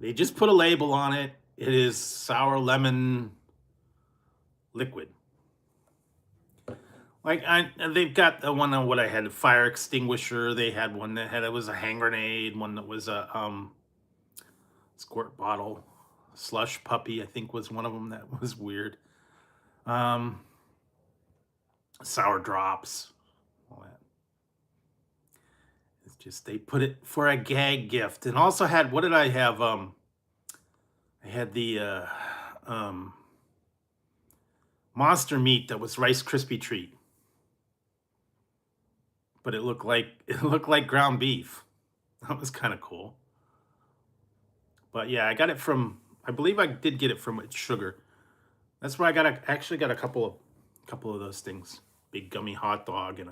They just put a label on it. It is sour lemon liquid. Like they've got the one on what I had, a fire extinguisher. They had one that had, it was a hand grenade, one that was a squirt bottle, slush puppy, I think was one of them that was weird. Um, sour drops, all that. It's just they put it for a gag gift, and also had, what did I have? I had the monster meat that was Rice Krispie treat, but it looked like ground beef. That was kind of cool. But yeah, I got it from, I believe I did get it from It's Sugar. That's where I got actually got a couple of those things. Big gummy hot dog and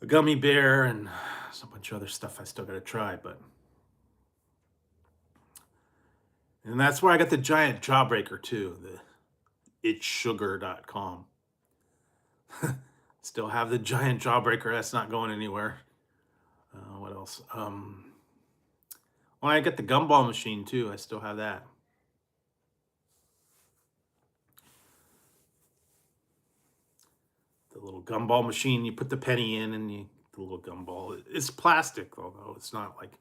a gummy bear and a bunch of other stuff I still got to try, but and that's where I got the giant jawbreaker too, the itssugar.com. Still have the giant jawbreaker, that's not going anywhere. What else? Well, I got the gumball machine too. I still have that. The little gumball machine, you put the penny in and the little gumball. It's plastic, although it's not like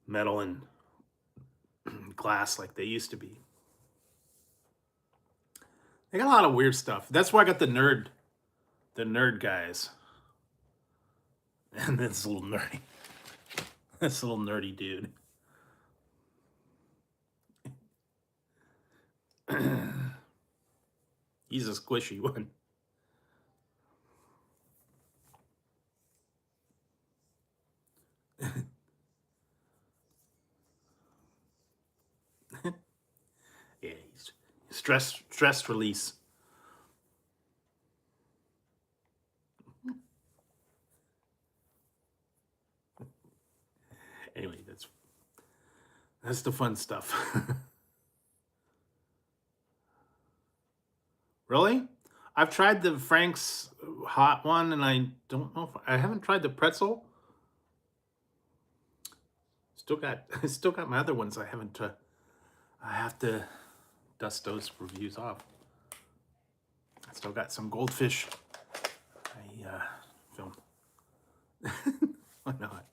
metal and glass like they used to be. They got a lot of weird stuff. That's why I got the nerd guys. And this little nerdy dude. He's a squishy one. Yeah, he's stress release. Anyway, that's the fun stuff. Really? I've tried the Frank's hot one, and I don't know if I haven't tried the pretzel. Still got my other ones I haven't tried. I have to dust those reviews off. I still got some goldfish I filmed. Why not?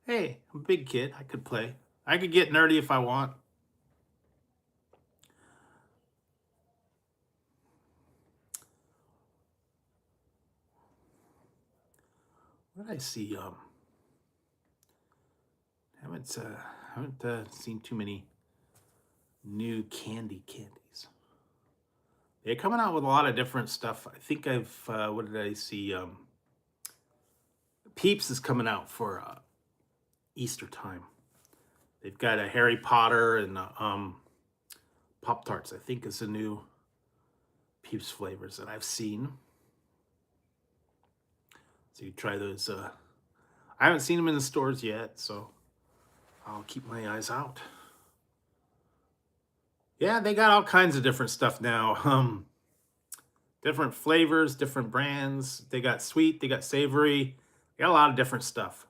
Hey, I'm a big kid. I could play. I could get nerdy if I want. What did I see? Haven't seen too many new candies. They're coming out with a lot of different stuff. I think what did I see? Peeps is coming out for Easter time. They've got a Harry Potter and Pop-Tarts, I think, is the new Peeps flavors that I've seen. So you try those. I haven't seen them in the stores yet, so I'll keep my eyes out. Yeah, they got all kinds of different stuff now. Different flavors, different brands. They got sweet, they got savory. They got a lot of different stuff.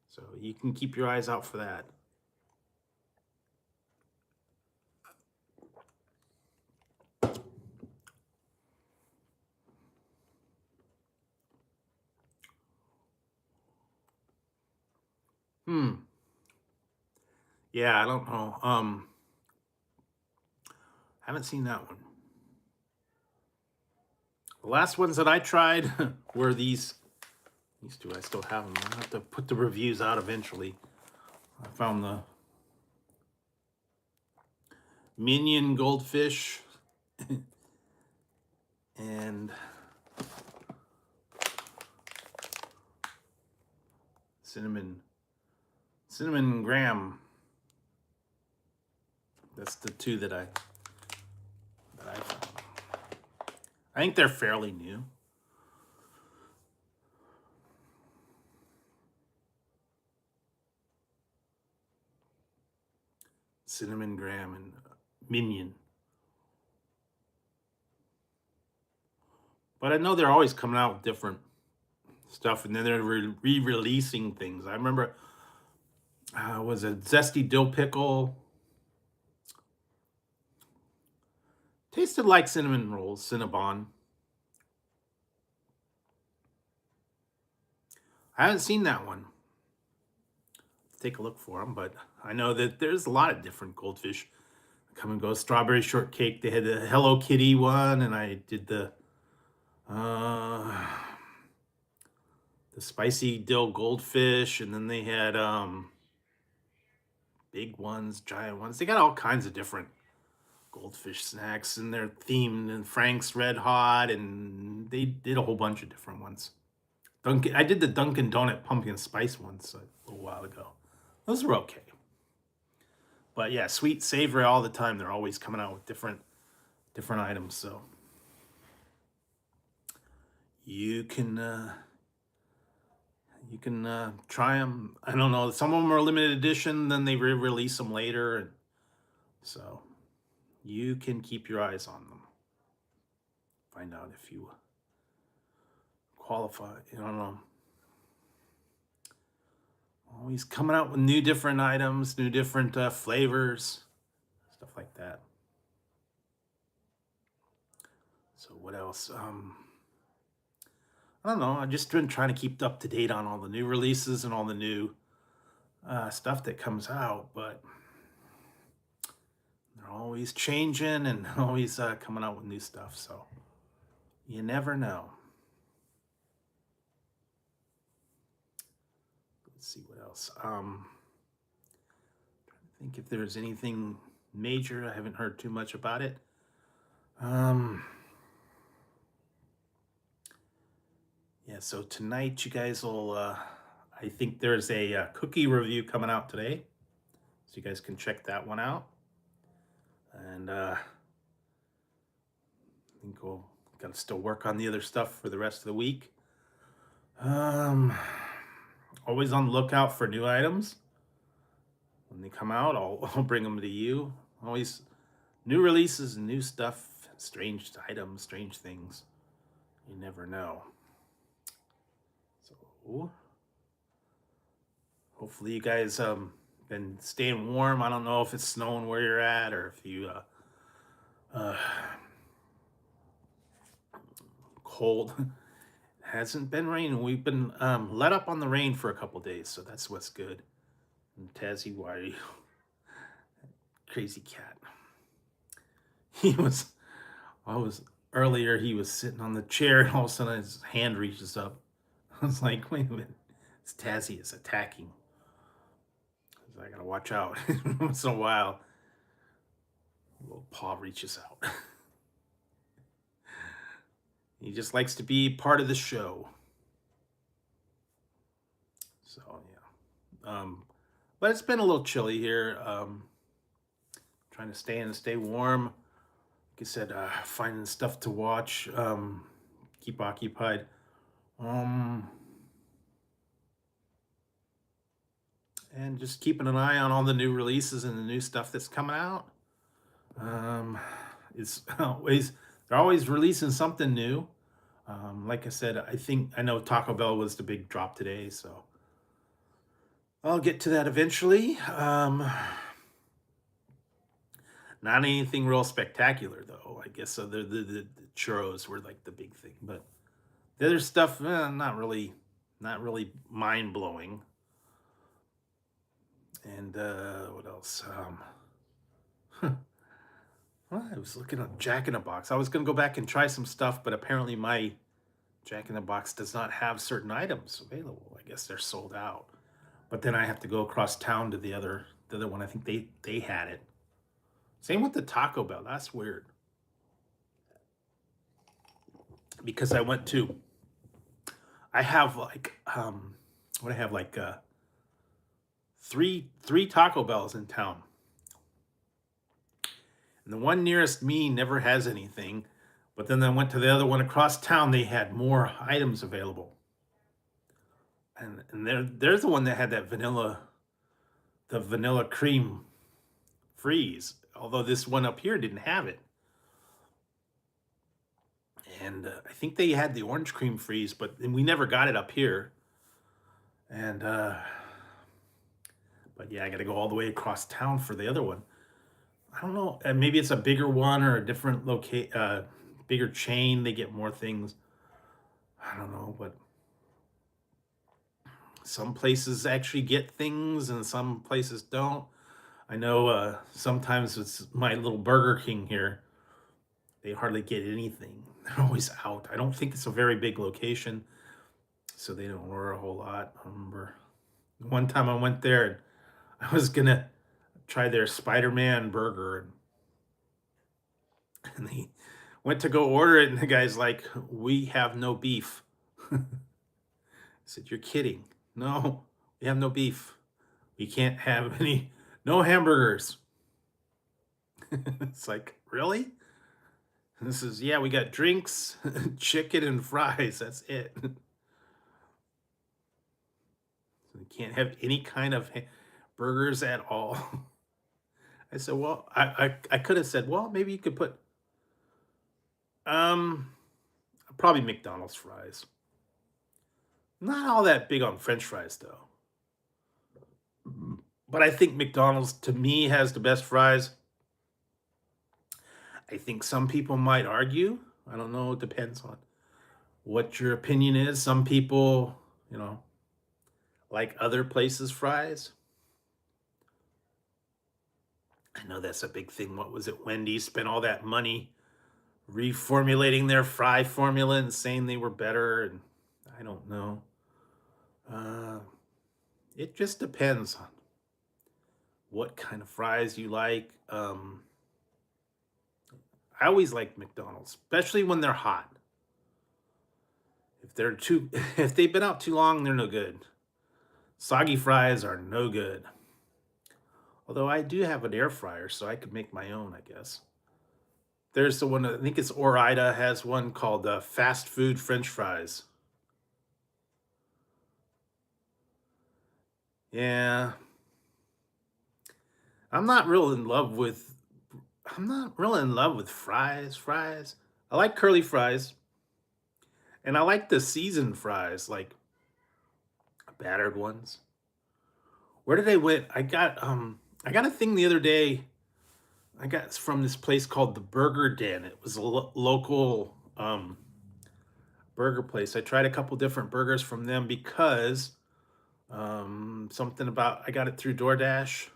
So you can keep your eyes out for that. Yeah, I don't know. Haven't seen that one. The last ones that I tried were these two. I still have them. I'll have to put the reviews out eventually. I found the Minion goldfish and cinnamon graham. That's the two that I found. I think they're fairly new. Cinnamon graham and Minion. But I know they're always coming out with different stuff, and then they're re-releasing things. I remember was a zesty dill pickle, Tasted like cinnamon rolls, Cinnabon. I haven't seen that one. Take a look for them, but I know that there's a lot of different goldfish come and go. Strawberry shortcake. They had the Hello Kitty one, and I did uh, the spicy dill goldfish, and then they had big ones, giant ones. They got all kinds of different goldfish snacks, and they're themed. And Frank's Red Hot, and they did a whole bunch of different ones. I did the Dunkin' Donut pumpkin spice ones a little while ago. Those were okay. But yeah, sweet, savory all the time. They're always coming out with different items. So you can try them. I don't know. Some of them are limited edition. Then they re-release them later, and so you can keep your eyes on them. Find out if you qualify. I don't know. Always coming out with new different items, new different flavors, stuff like that. So what else? I don't know. I've just been trying to keep up to date on all the new releases and all the new stuff that comes out, but they're always changing and always coming out with new stuff. So you never know. Let's see what else. Trying to think if there's anything major. I haven't heard too much about it. Yeah, so tonight you guys will, I think there's a cookie review coming out today. So you guys can check that one out. And I think we'll got to still work on the other stuff for the rest of the week. Always on the lookout for new items. When they come out, I'll bring them to you. Always new releases and new stuff, strange items, strange things. You never know. So hopefully you guys been staying warm. I don't know if it's snowing where you're at or if you cold. Hasn't been raining. We've been let up on the rain for a couple days, so that's what's good. And Tazzy, why are you crazy cat? Earlier he was sitting on the chair and all of a sudden his hand reaches up. I was like, wait a minute, this Tazzy is attacking. I gotta watch out. Once in a while, a little paw reaches out. He just likes to be part of the show. So yeah, but it's been a little chilly here. Trying to stay warm. Like I said, finding stuff to watch. Keep occupied. And just keeping an eye on all the new releases and the new stuff that's coming out. It's always they're always releasing something new. Like I said, I know Taco Bell was the big drop today, so I'll get to that eventually. Not anything real spectacular though. I guess so. The churros were like the big thing, but the other stuff, not really mind blowing. And what else? Well, I was looking at Jack in the Box. I was going to go back and try some stuff, but apparently my Jack in the Box does not have certain items available. I guess they're sold out. But then I have to go across town to the other one. I think they had it. Same with the Taco Bell. That's weird. Because I have like three Taco Bells in town. And the one nearest me never has anything. But then I went to the other one across town. They had more items available. And there's the one that had that vanilla cream freeze. Although this one up here didn't have it. And I think they had the orange cream freeze, but we never got it up here. And but yeah, I got to go all the way across town for the other one. I don't know. Maybe it's a bigger one or a different bigger chain. They get more things. I don't know, but some places actually get things and some places don't. I know sometimes it's my little Burger King here. They hardly get anything. They're always out. I don't think it's a very big location, so they don't order a whole lot. I remember one time I went there and I was gonna try their Spider-Man burger, and they went to go order it, and the guy's like, "We have no beef." I said, "You're kidding? No, we have no beef. We can't have any, no hamburgers." It's like, really? And this is, yeah, we got drinks, chicken, and fries. That's it. We can't have any kind of burgers at all. I said, well, I could have said, well, maybe you could put um probably McDonald's fries. Not all that big on French fries though. But I think McDonald's to me has the best fries. I think some people might argue. I don't know. It depends on what your opinion is. Some people, you know, like other places' fries. I know that's a big thing. What was it? Wendy's spent all that money reformulating their fry formula and saying they were better. And I don't know. Uh, it just depends on what kind of fries you like. I always like McDonald's, especially when they're hot. If they're too, if they've been out too long, they're no good. Soggy fries are no good. Although I do have an air fryer, so I could make my own, I guess. There's the one, I think it's Orida has one called fast food French fries. Yeah, I'm not real in love with. I'm not real in love with fries. Fries. I like curly fries, and I like the seasoned fries, like battered ones. Where did I went? I got a thing the other day. I got from this place called the Burger Den. It was a local burger place. I tried a couple different burgers from them because something about I got it through DoorDash.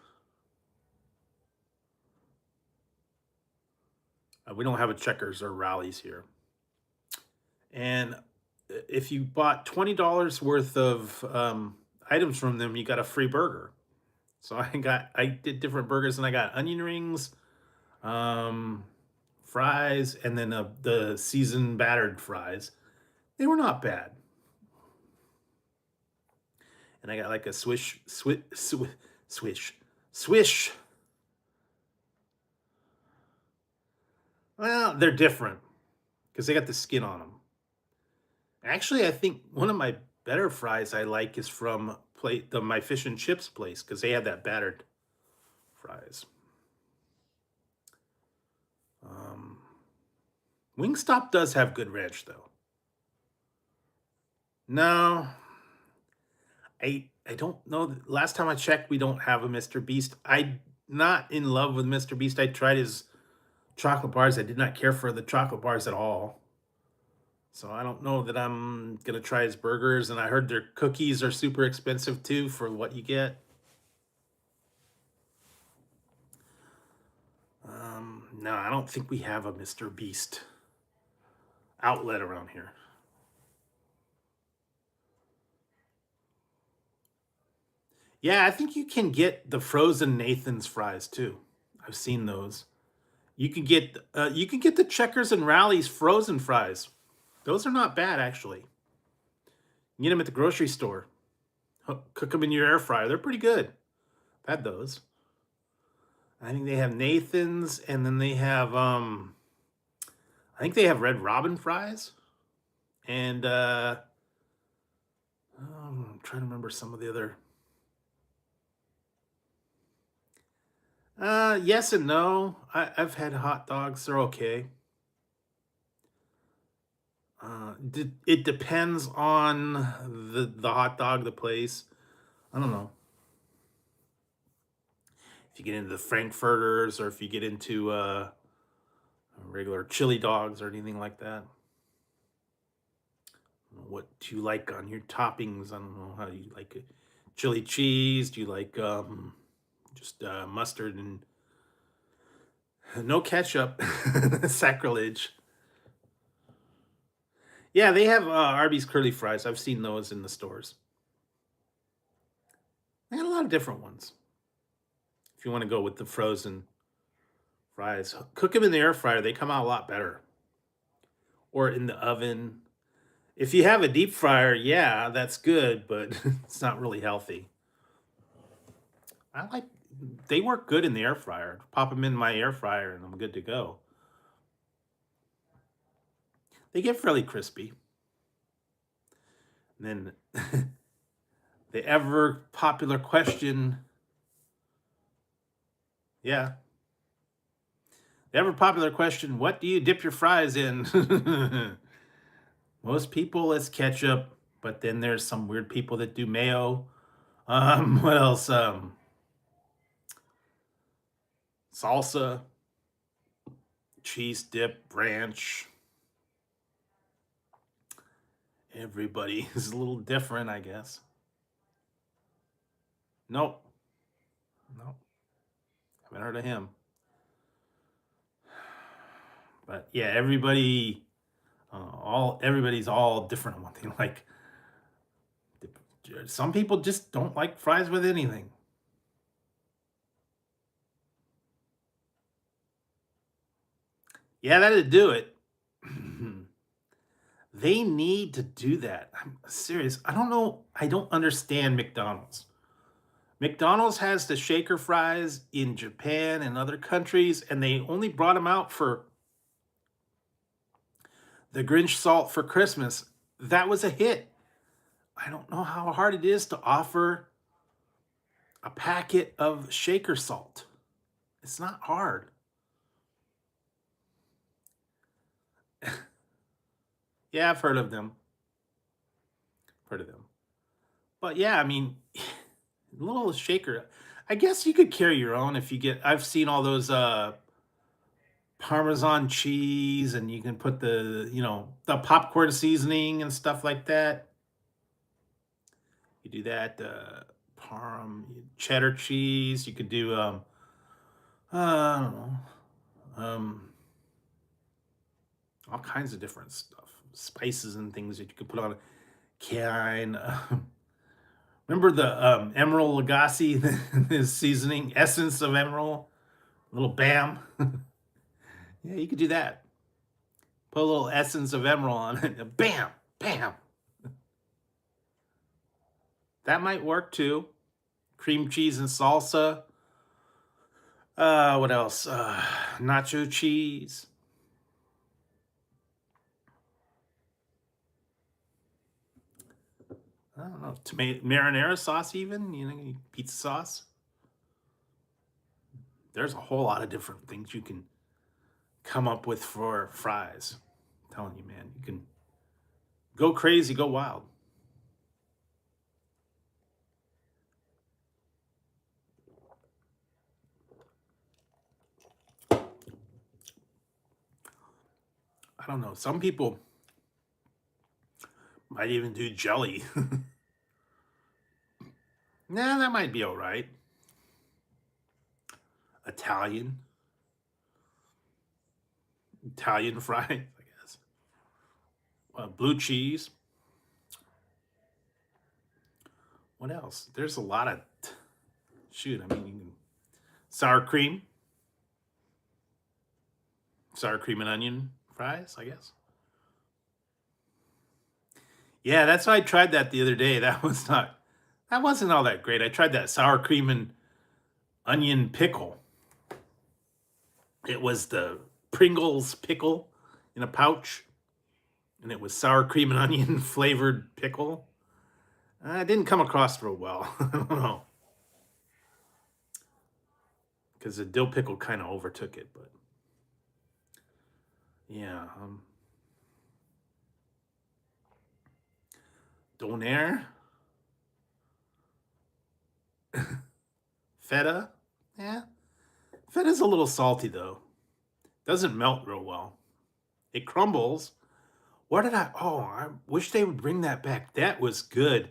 We don't have a Checkers or Rallies here. And if you bought $20 worth of items from them, you got a free burger. So I did different burgers, and I got onion rings, um, fries, and then the seasoned battered fries. They were not bad. And I got like a swish. Well, they're different because they got the skin on them. Actually, I think one of my better fries I like is from my fish and chips place because they have that battered fries. Um, Wingstop does have good ranch though. No, I don't know. Last time I checked, we don't have a Mr. Beast. I not in love with Mr. Beast. I tried his chocolate bars. I did not care for the chocolate bars at all. So I don't know that I'm gonna try his burgers. And I heard their cookies are super expensive too for what you get. No, I don't think we have a Mr. Beast outlet around here. Yeah, I think you can get the frozen Nathan's fries too. I've seen those. You can get the Checkers and Rallies frozen fries. Those are not bad actually. You get them at the grocery store. Cook them in your air fryer. They're pretty good. I've had those. I think they have Nathan's, and then they have I think they have Red Robin fries. And I'm trying to remember some of the other. Yes and no. I've had hot dogs. They're okay. It depends on the hot dog, the place. I don't know. you get into the frankfurters, or if you get into regular chili dogs or anything like that. What do you like on your toppings? I don't know, how do you like it? Chili cheese? Do you like just mustard and no ketchup? Sacrilege. Yeah, they have Arby's curly fries. I've seen those in the stores. They got a lot of different ones. If you want to go with the frozen fries, cook them in the air fryer. They come out a lot better. Or in the oven. If you have a deep fryer, yeah, that's good, but it's not really healthy. I like they work good in the air fryer. Pop them in my air fryer and I'm good to go. They get fairly crispy. And then the ever popular question, yeah, the ever popular question, what do you dip your fries in? Most people it's ketchup, but then there's some weird people that do mayo. What else? Salsa, cheese dip, ranch. Everybody is a little different, I guess. Nope. Nope. Haven't heard of him. But yeah, everybody's all different on what they like. Some people just don't like fries with anything. Yeah, that'd do it. They need to do that. I'm serious. I don't know. I don't understand McDonald's. McDonald's has the shaker fries in Japan and other countries, and they only brought them out for the Grinch salt for Christmas. That was a hit. I don't know how hard it is to offer a packet of shaker salt. It's not hard. Yeah, I've heard of them. Heard of them. But yeah, I mean, little shaker. I guess you could carry your own if you get. I've seen all those Parmesan cheese, and you can put the popcorn seasoning and stuff like that. You do that. Parm cheddar cheese. You could do I don't know, all kinds of different stuff, spices and things that you could put on a can. Remember the Emerald Lagasse, his seasoning essence of Emerald, little bam. Yeah, you could do that. Put a little essence of Emerald on it. Bam, bam. That might work too. Cream cheese and salsa. What else? Nacho cheese. I don't know. Tomato marinara sauce, even, pizza sauce. There's a whole lot of different things you can come up with for fries. I'm telling you, man, you can go crazy, go wild. I don't know. Some people might even do jelly. Nah, that might be all right. Italian. Italian fries, I guess. Blue cheese. What else? There's a lot of. Shoot, I mean, sour cream. Sour cream and onion fries, I guess. Yeah, that's why I tried that the other day. That wasn't all that great. I tried that sour cream and onion pickle. It was the Pringles pickle in a pouch, and it was sour cream and onion flavored pickle. It didn't come across real well. I don't know, because the dill pickle kind of overtook it, but yeah. Donair, feta. Yeah, fetta's a little salty though. Doesn't melt real well. It crumbles. What did I? Oh, I wish they would bring that back. That was good.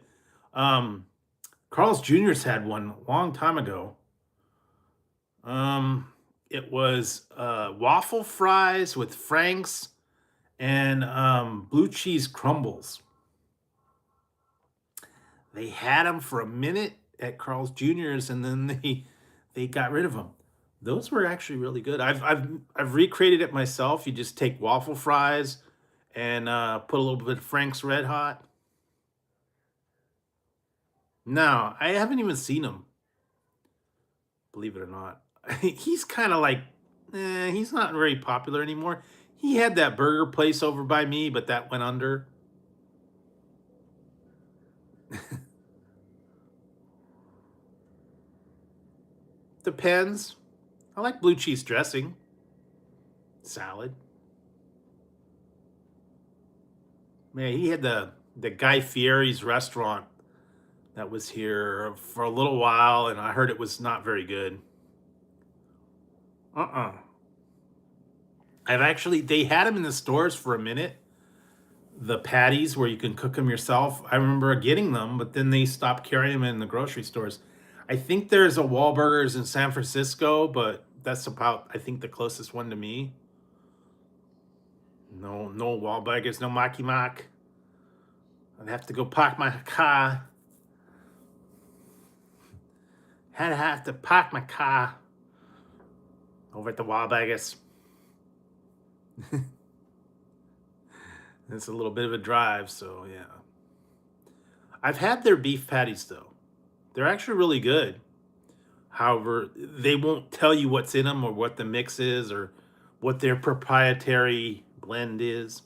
Um, Carl's Jr.'s had one a long time ago. Um, it was waffle fries with Frank's and blue cheese crumbles. They had them for a minute at Carl's Jr.'s, and then they got rid of them. Those were actually really good. I've recreated it myself. You just take waffle fries and put a little bit of Frank's Red Hot. No, I haven't even seen him. Believe it or not, he's kind of like, he's not very popular anymore. He had that burger place over by me, but that went under. Depends. I like blue cheese dressing, salad. Man, he had the Guy Fieri's restaurant that was here for a little while, and I heard it was not very good. Uh-uh. They had them in the stores for a minute. The patties where you can cook them yourself. I remember getting them, but then they stopped carrying them in the grocery stores. I think there's a Wahlburgers in San Francisco, but that's about, I think, the closest one to me. No, no Wahlburgers, no Maki Mak. I'd have to go park my car. Had to have to park my car over at the Wahlburgers. It's a little bit of a drive, so yeah. I've had their beef patties though. They're actually really good. However, they won't tell you what's in them or what the mix is or what their proprietary blend is.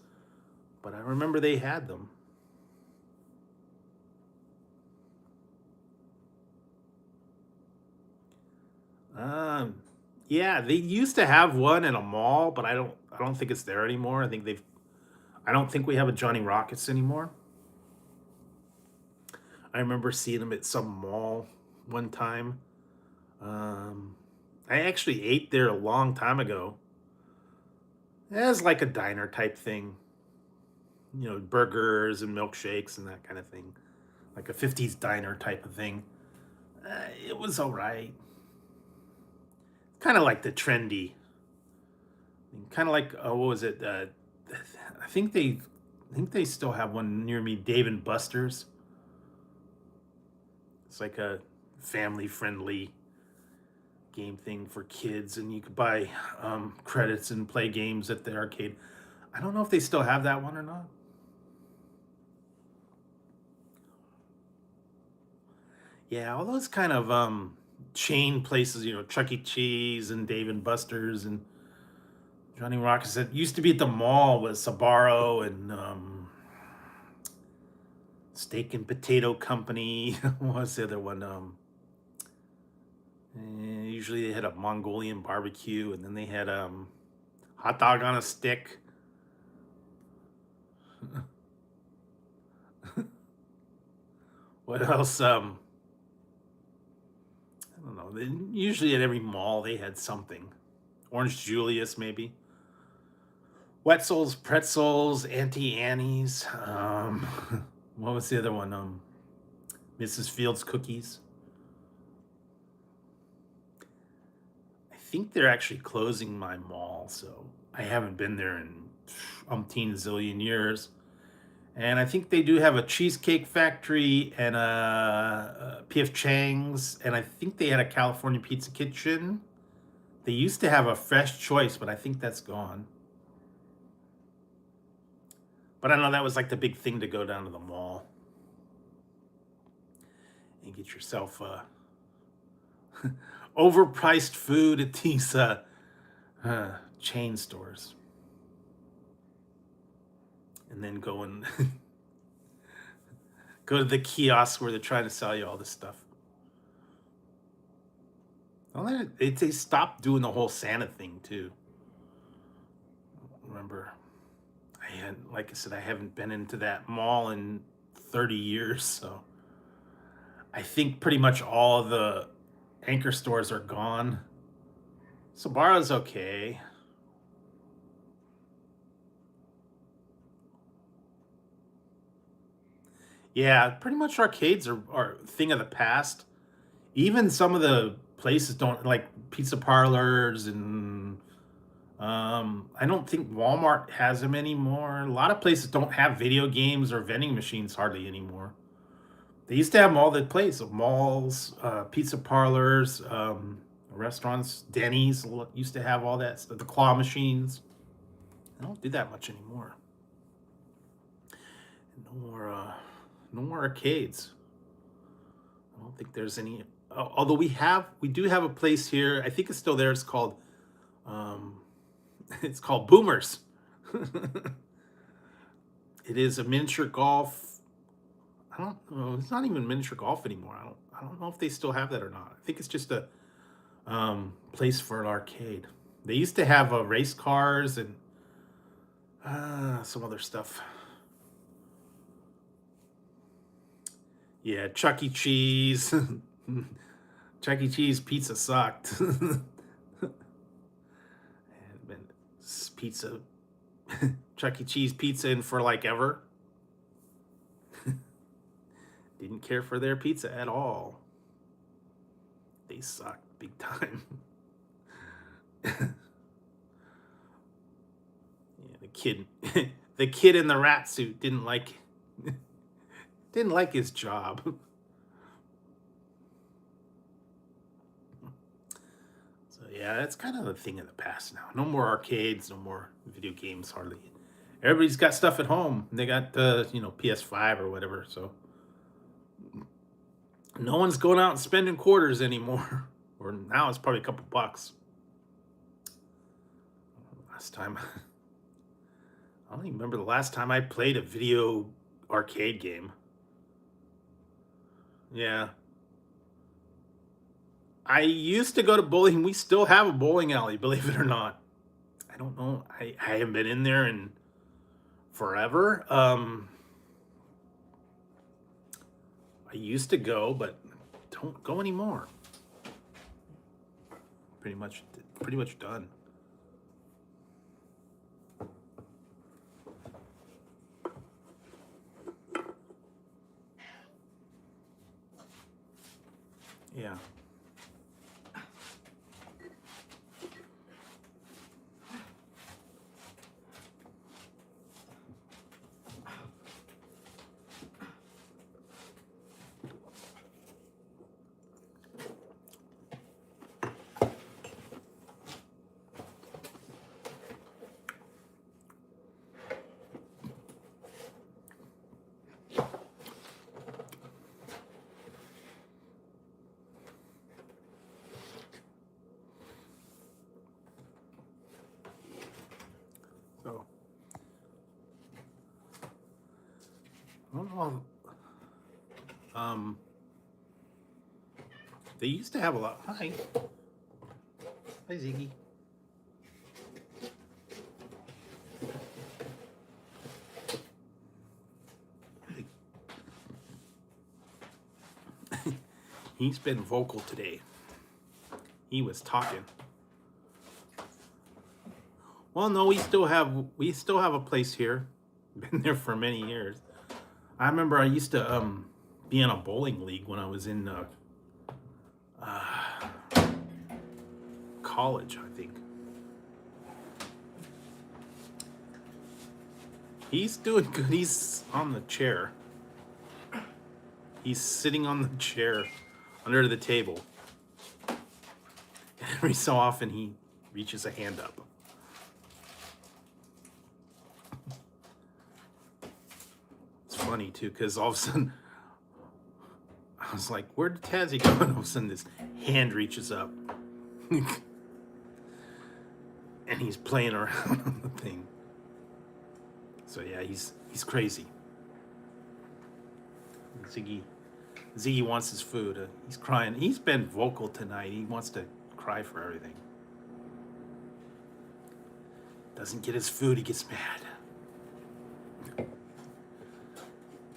But I remember they had them. Um, yeah, they used to have one in a mall, but I don't think it's there anymore. I don't think we have a Johnny Rockets anymore. I remember seeing them at some mall one time. Um, I actually ate there a long time ago. It was like a diner type thing, burgers and milkshakes and that kind of thing, like a 50s diner type of thing. It was all right. Kind of like the trendy, kind of like what was it? I think they still have one near me, Dave and Buster's. It's like a family friendly game thing for kids, and you could buy credits and play games at the arcade. I don't know if they still have that one or not. Yeah, all those kind of chain places, Chuck E. Cheese and Dave and Buster's and Johnny Rockets. That used to be at the mall with Sabaro and Steak and Potato Company. What was the other one? Usually they had a Mongolian barbecue, and then they had hot dog on a stick. What else? I don't know. Usually at every mall they had something. Orange Julius, maybe. Wetzel's, pretzels, Auntie Annie's. What was the other one? Mrs. Fields cookies. I think they're actually closing my mall, so I haven't been there in umpteen zillion years. And I think they do have a Cheesecake Factory and a P.F. Chang's, and I think they had a California Pizza Kitchen. They used to have a Fresh Choice, but I think that's gone. But I know that was like the big thing to go down to the mall and get yourself overpriced food at these chain stores, and then go and go to the kiosks where they're trying to sell you all this stuff. Well, they stopped doing the whole Santa thing too. Remember, like I said, I haven't been into that mall in 30 years, so I think pretty much all of the Anchor stores are gone. Sbarro's okay. Yeah, pretty much arcades are a thing of the past. Even some of the places don't, like pizza parlors, and I don't think Walmart has them anymore. A lot of places don't have video games or vending machines hardly anymore. They used to have them all the place, malls, pizza parlors, restaurants. Denny's used to have all that stuff. The claw machines. I don't do that much anymore. No more arcades. I don't think there's any. Although we do have a place here. I think it's still there. It's called, um, it's called Boomers. It is a miniature golf. I don't know. It's not even miniature golf anymore. I don't know if they still have that or not. I think it's just a place for an arcade. They used to have race cars and some other stuff. Yeah, Chuck E. Cheese. Chuck E. Cheese pizza sucked. Pizza, Chuck E. Cheese pizza in for like ever. Didn't care for their pizza at all. They sucked big time. Yeah, the kid in the rat suit didn't like his job. So yeah, that's kind of a thing of the past now. No more arcades, no more video games hardly. Everybody's got stuff at home. They got PS5 or whatever, so no one's going out and spending quarters anymore. Or now it's probably a couple bucks. Last time I don't even remember the last time I played a video arcade game. Yeah. I used to go to bowling. We still have a bowling alley, believe it or not. I don't know. I haven't been in there in forever. I used to go, but don't go anymore. Pretty much done. Yeah. So I don't know. They used to have a lot. Hi, Ziggy. He's been vocal today. He was talking. Well, no, we still have a place here. Been there for many years. I remember I used to be in a bowling league when I was in college, I think. He's doing good. He's on the chair. He's sitting on the chair under the table. Every so often he reaches a hand up. It's funny too, because all of a sudden I was like, where did Tazzy go? And all of a sudden this hand reaches up. And he's playing around on the thing. So yeah, he's crazy. Ziggy wants his food. He's crying. He's been vocal tonight. He wants to cry for everything. Doesn't get his food, he gets mad.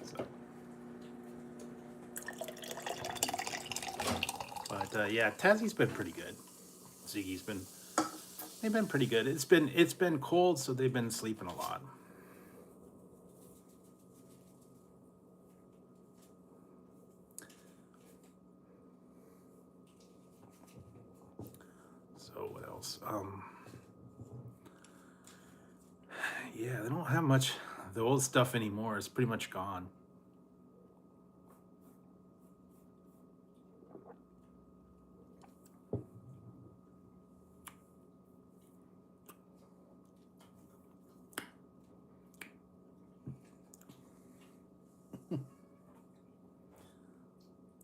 So, but But yeah, Tassie's been pretty good. Ziggy's been they've been pretty good. It's been cold, so they've been sleeping a lot. So what else? Yeah, they don't have much. The old stuff anymore is pretty much gone.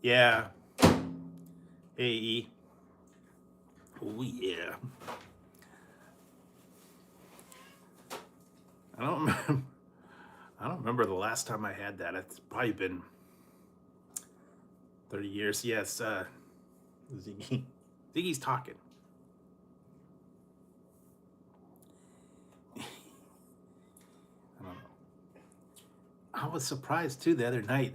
Yeah. AE. Oh yeah. I don't remember. I don't remember the last time I had that. It's probably been 30 years. Yes, Ziggy. Ziggy's talking. I don't know. I was surprised too the other night.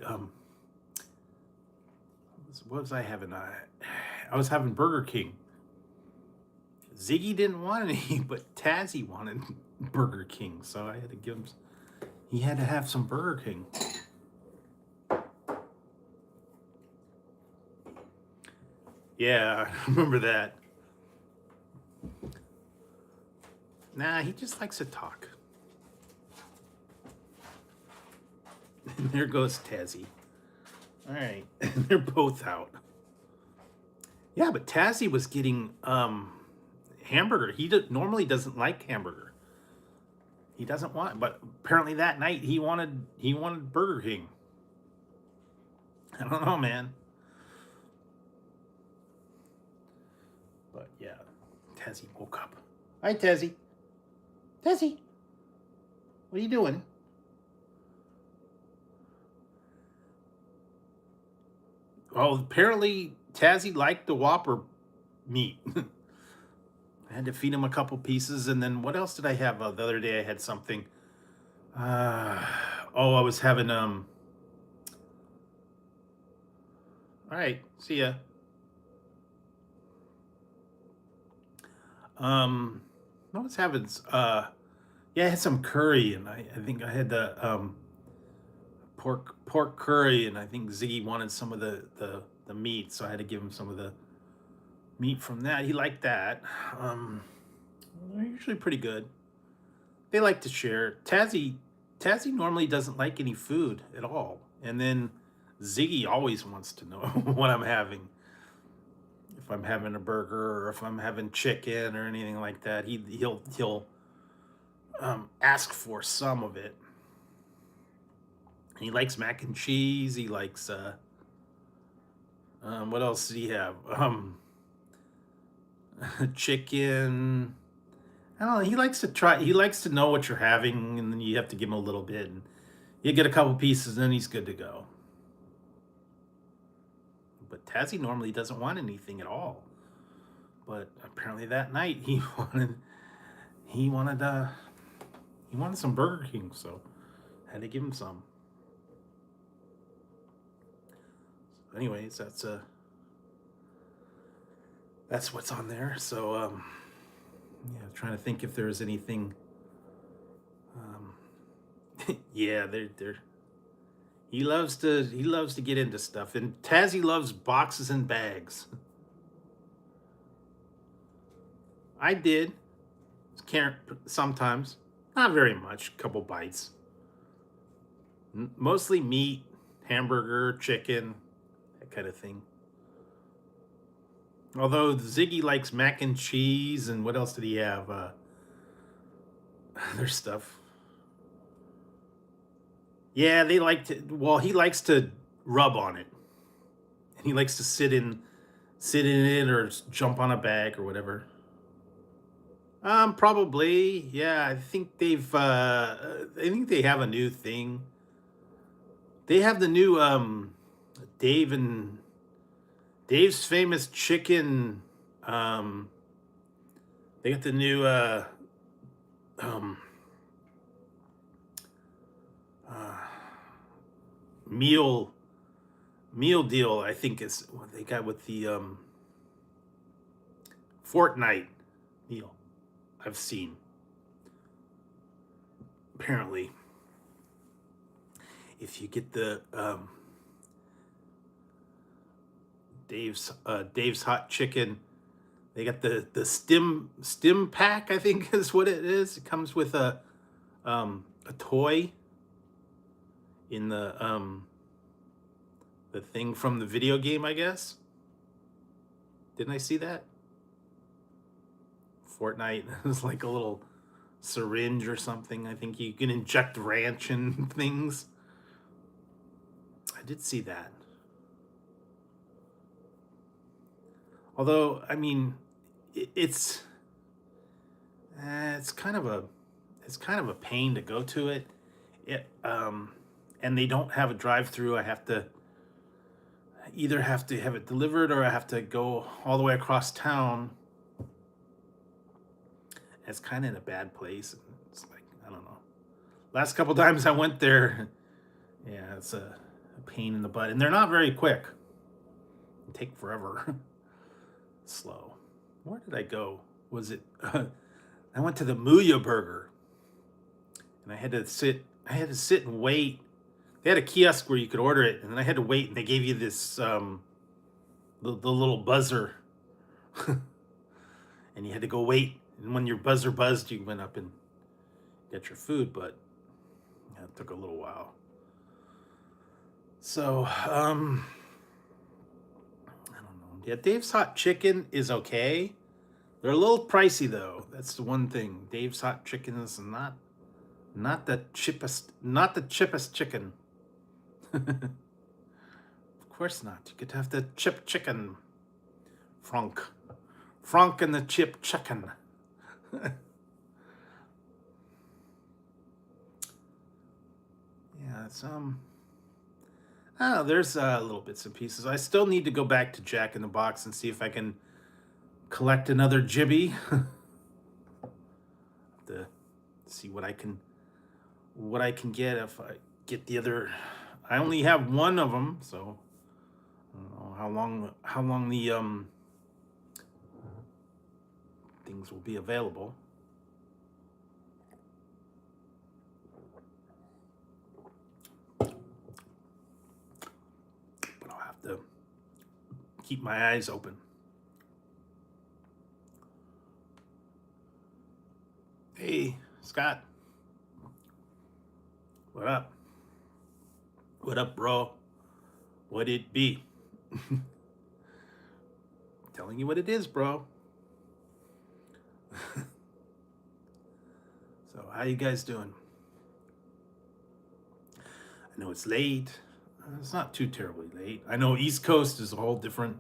What was I having? I was having Burger King. Ziggy didn't want any, but Tazzy wanted Burger King, so I had to give him. He had to have some Burger King. Yeah, I remember that. Nah, he just likes to talk. And there goes Tazzy. All right, they're both out. Yeah, but Tazzy was getting hamburger. He normally doesn't like hamburger. He doesn't want, but apparently that night he wanted Burger King. I don't know, man. But yeah, Tazzy woke up. Hi, Tazzy. Tazzy, what are you doing? Well, apparently Tazzy liked the Whopper meat. I had to feed him a couple pieces, and then what else did I have? The other day I had something. Oh, I was having All right, see ya. I was having yeah, I had some curry, and I think I had the pork curry, and I think Ziggy wanted some of the meat, so I had to give him some of the meat from that. He liked that. They're usually pretty good. They like to share. Tazzy normally doesn't like any food at all, and then Ziggy always wants to know what I'm having. If I'm having a burger or if I'm having chicken or anything like that, he'll ask for some of it. He likes mac and cheese. He likes what else did he have? Chicken. I don't know. He likes to try. He likes to know what you're having, and then you have to give him a little bit, and you get a couple pieces, and then he's good to go. But Tazzy normally doesn't want anything at all. But apparently that night he he wanted some Burger King, so I had to give him some. Anyways, that's what's on there. So yeah, trying to think if there's anything. Yeah, they're he loves to get into stuff, and Tazzy loves boxes and bags. I did. Can't sometimes, not very much. Couple bites. Mostly meat, hamburger, chicken, that kind of thing. Although Ziggy likes mac and cheese, and what else did he have? Other stuff. Yeah, they like to. Well, he likes to rub on it, and he likes to sit in it, or jump on a bag or whatever. Probably. Yeah, I think I think they have a new thing. They have the new Dave and Dave's famous chicken. Um, they got the new um uh, meal deal. I think is what they got with the Fortnite meal I've seen. Apparently, if you get the Dave's Hot Chicken, they got the stim pack, I think is what it is. It comes with a toy in the thing from the video game, I guess. Didn't I see that? Fortnite is like a little syringe or something. I think you can inject ranch and things. I did see that. Although, I mean, it's kind of a pain to go to it. And they don't have a drive-through. I either have to have it delivered or I have to go all the way across town. It's kind of in a bad place. It's like, I don't know. Last couple times I went there, yeah, it's a pain in the butt. And they're not very quick. They take forever. Slow. Where did I go? Was it I went to the Muya Burger. And I had to sit and wait. They had a kiosk where you could order it, and then I had to wait, and they gave you this the little buzzer. And you had to go wait, and when your buzzer buzzed, you went up and got your food, but yeah, it took a little while. So, I don't know. Yeah, Dave's Hot Chicken is okay. They're a little pricey though. That's the one thing. Dave's Hot Chicken is not the cheapest chicken. Of course not. You could have the chip chicken. Frank and the chip chicken. Yeah, it's oh, there's little bits and pieces. I still need to go back to Jack in the Box and see if I can collect another Jibby. To see what I can get if I get the other. I only have one of them, so I don't know how long the things will be available. But I'll have to keep my eyes open. Hey, Scott. What up? What up, bro? What it be? Telling you what it is, bro. So, how you guys doing? I know it's late. It's not too terribly late. I know East Coast is a whole different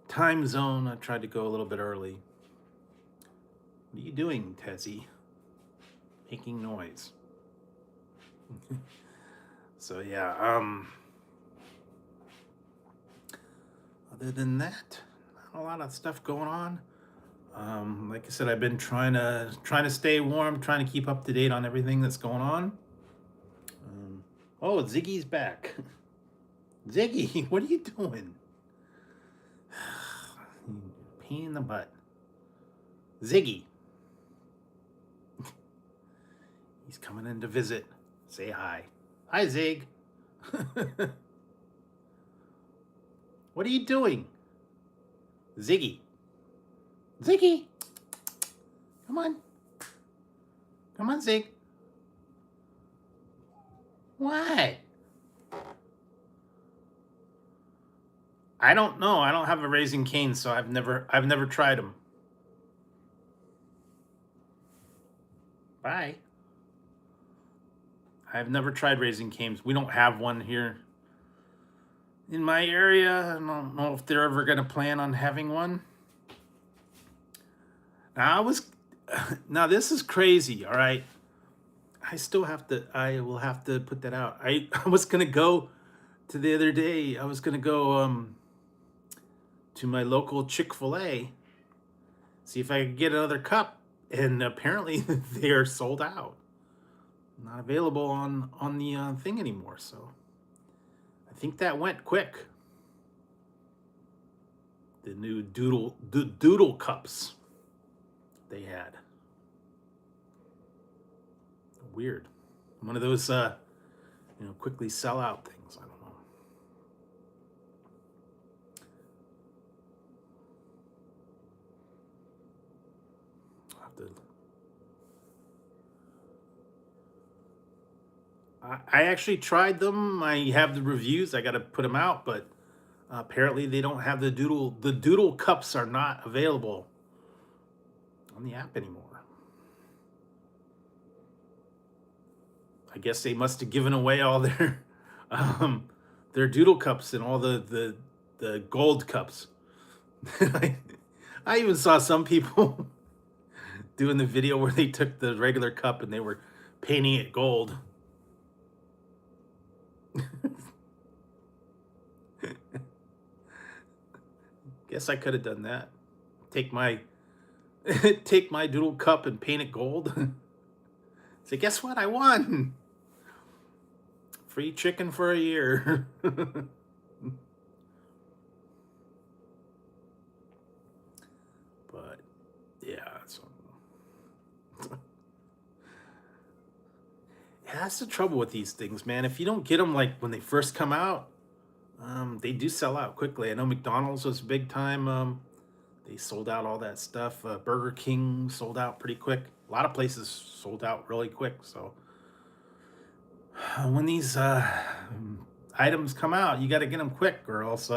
time zone. I tried to go a little bit early. What are you doing, Tessie? Making noise. So yeah, other than that, not a lot of stuff going on. Like I said, I've been trying to stay warm, trying to keep up to date on everything that's going on. Oh, Ziggy's back. Ziggy, what are you doing? Pain in the butt. Ziggy. He's coming in to visit. Say hi. Hi, Zig. What are you doing? Ziggy. Ziggy. Come on. Come on, Zig. What? I don't know. I don't have a Raising Cane, so I've never tried them. Bye. I've never tried Raising Cane's. We don't have one here in my area. I don't know if they're ever going to plan on having one. Now this is crazy, all right? I will have to put that out. I was going to go to the other day. I was going to go to my local Chick-fil-A, see if I could get another cup, and apparently they're sold out. Not available on the thing anymore, so I think that went quick. The new doodle cups they had. Weird. One of those quickly sell out things. I don't know. I'll have to I actually tried them. I have the reviews. I got to put them out, but apparently they don't have the doodle. The doodle cups are not available on the app anymore. I guess they must have given away all um, their doodle cups and all the gold cups. I even saw some people doing the video where they took the regular cup and they were painting it gold. Guess I could have done that. Take my take my doodle cup and paint it gold. Say, guess what? I won. Free chicken for a year. But yeah, so yeah, that's the trouble with these things, man. If you don't get them like when they first come out, they do sell out quickly. I know McDonald's was big time. They sold out all that stuff. Burger King sold out pretty quick. A lot of places sold out really quick. So when these items come out, you got to get them quick, or else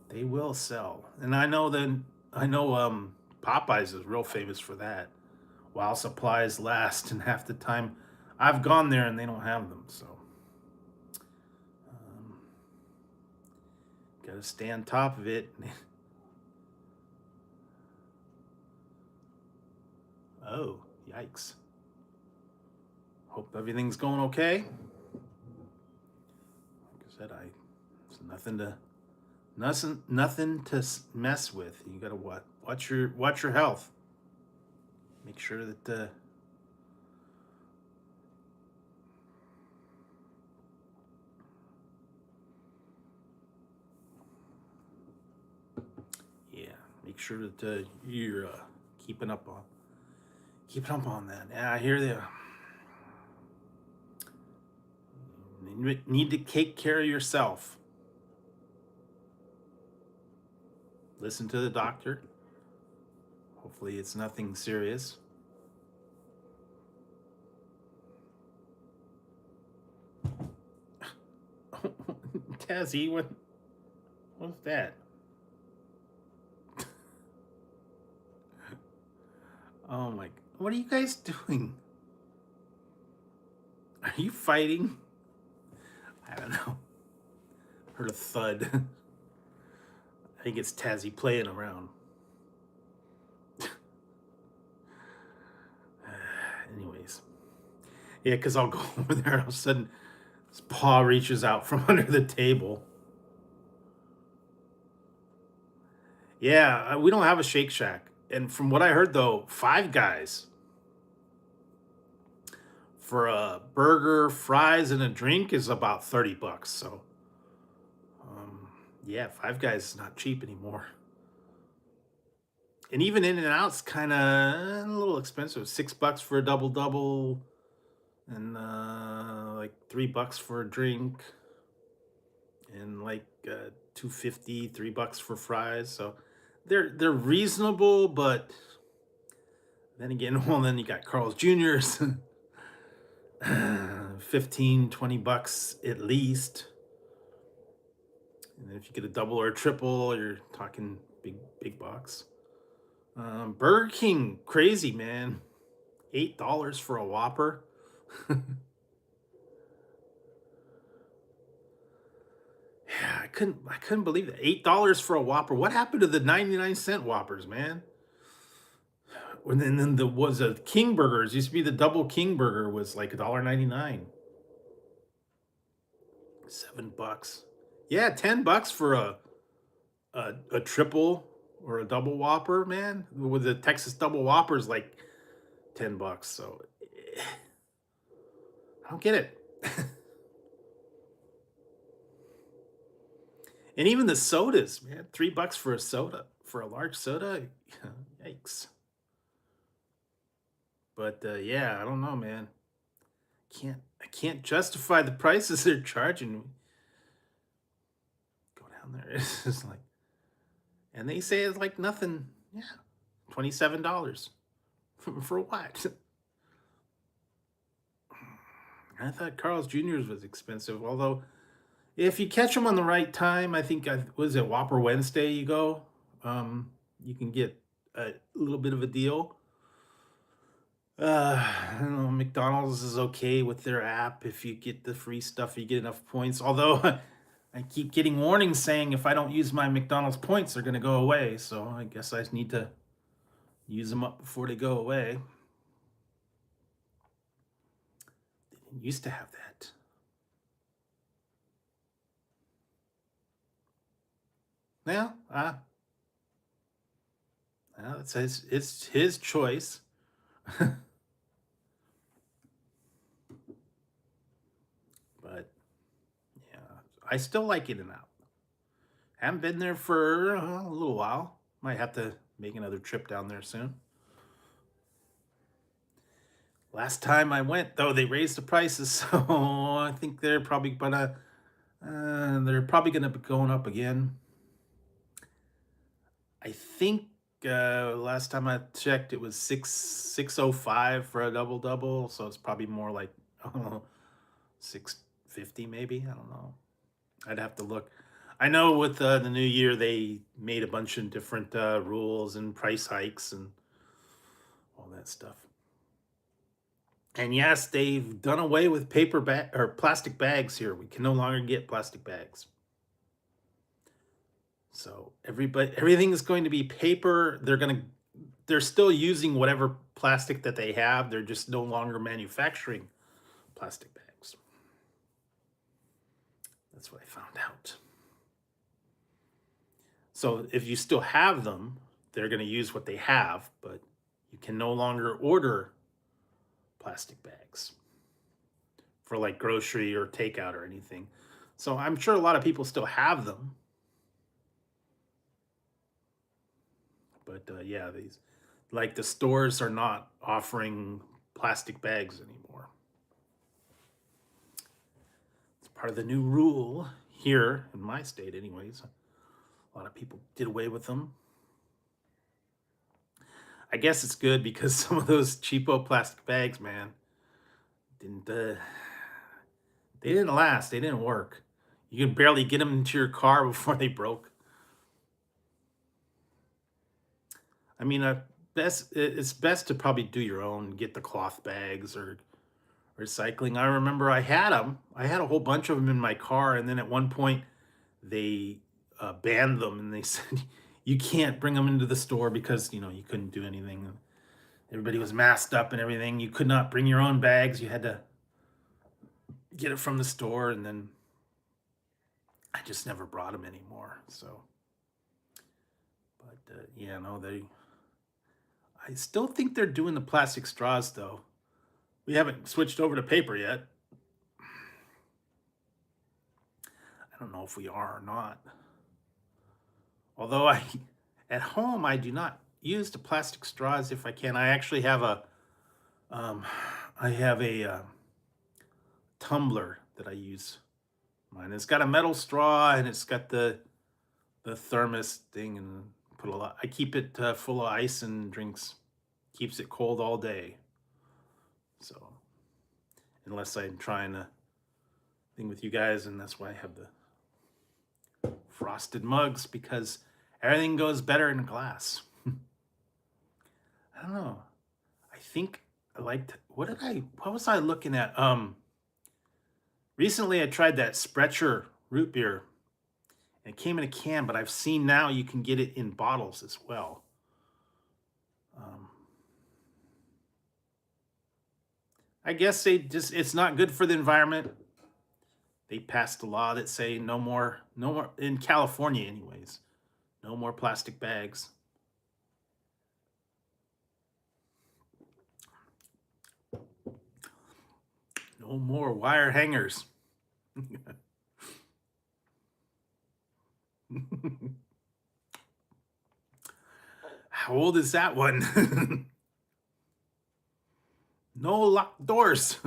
they will sell. And I know Popeyes is real famous for that. While supplies last, and half the time I've gone there and they don't have them. So got to stay on top of it. Oh, yikes. Hope everything's going okay. Like I said, it's nothing to mess with. You gotta watch your health. Make sure that make sure that you're keeping up on that. Yeah, I hear you. Need to take care of yourself. Listen to the doctor. Hopefully it's nothing serious. Tazzy, what's that? Oh my, what are you guys doing? Are you fighting? I don't know. Heard a thud. I think it's Tazzy playing around. Anyways. Yeah, because I'll go over there, all of a sudden his paw reaches out from under the table. Yeah, we don't have a Shake Shack. And from what I heard, though, Five Guys for a burger, fries, and a drink is about $30. So, yeah, Five Guys is not cheap anymore. And even In-N-Out's kind of a little expensive. $6 for a double, and like $3 for a drink, and like $2.50, $3 for fries. So they're reasonable, but then again, well, then you got Carl's Jr.'s. 15, $20 at least. And if you get a double or a triple, you're talking big bucks. Burger King, crazy, man. $8 for a Whopper. Yeah, I couldn't believe that. $8 for a Whopper. What happened to the 99-cent Whoppers, man? And then there was a King Burgers. Used to be the double King Burger was like $1.99. $7. Yeah, $10 for a triple or a double Whopper, man. With the Texas double Whoppers like $10. So I don't get it. And even the sodas, man, $3 for a soda, for a large soda. Yikes. But yeah, I don't know, man. I can't justify the prices they're charging. Go down there. It's just like, and they say it's like nothing. Yeah, $27 for what? I thought Carl's Jr.'s was expensive. Although, if you catch them on the right time, I think was it Whopper Wednesday. You go, you can get a little bit of a deal. I don't know. McDonald's is okay with their app if you get the free stuff, you get enough points. Although I keep getting warnings saying if I don't use my McDonald's points, they're gonna go away. So I guess I just need to use them up before they go away. They didn't used to have that. Now, well, it's his choice. But yeah, I still like In-N-Out. Haven't been there for a little while. Might have to make another trip down there soon. Last time I went, though, they raised the prices, so I think they're probably gonna be going up again. I think last time I checked, it was 605 for a double double, so it's probably more like I don't know 650 maybe. I don't know. I'd have to look. I know with the new year they made a bunch of different rules and price hikes and all that stuff. And yes, they've done away with paper bag or plastic bags here. We can no longer get plastic bags. So everything is going to be paper. They're still using whatever plastic that they have. They're just no longer manufacturing plastic bags. That's what I found out. So if you still have them, they're going to use what they have, but you can no longer order plastic bags for like grocery or takeout or anything. So I'm sure a lot of people still have them, but yeah, these like the stores are not offering plastic bags anymore. It's part of the new rule here in my state, anyways. A lot of people did away with them. I guess it's good because some of those cheapo plastic bags, man, didn't they didn't last. They didn't work. You could barely get them into your car before they broke. I mean, it's best to probably do your own. Get the cloth bags or recycling. I remember I had them. I had a whole bunch of them in my car, and then at one point they banned them, and they said you can't bring them into the store because you couldn't do anything. Everybody was masked up and everything. You could not bring your own bags. You had to get it from the store, and then I just never brought them anymore. So, but yeah, no, they. I still think they're doing the plastic straws though. We haven't switched over to paper yet. I don't know if we are or not. Although at home, I do not use the plastic straws if I can. I actually have um, I have a tumbler that I use. Mine. It's got a metal straw and it's got the thermos thing and put a lot. I keep it full of ice and drinks. Keeps it cold all day. So unless I'm trying to thing with you guys, and that's why I have the frosted mugs because everything goes better in glass. I don't know. I think I liked what was I looking at? Recently I tried that Sprecher root beer. It came in a can, but I've seen now you can get it in bottles as well. Um, I guess it's not good for the environment. They passed a law that say no more in California anyways. No more plastic bags. No more wire hangers. How old is that one? No locked doors.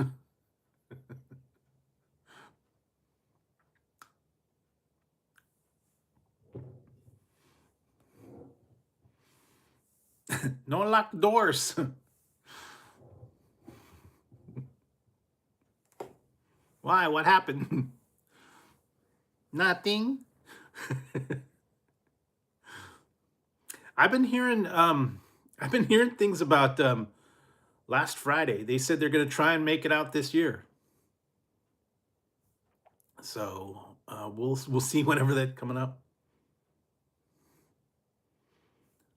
No locked doors. Why? What happened? Nothing. I've been hearing things about last Friday. They said they're gonna try and make it out this year. So we'll see whenever that's coming up.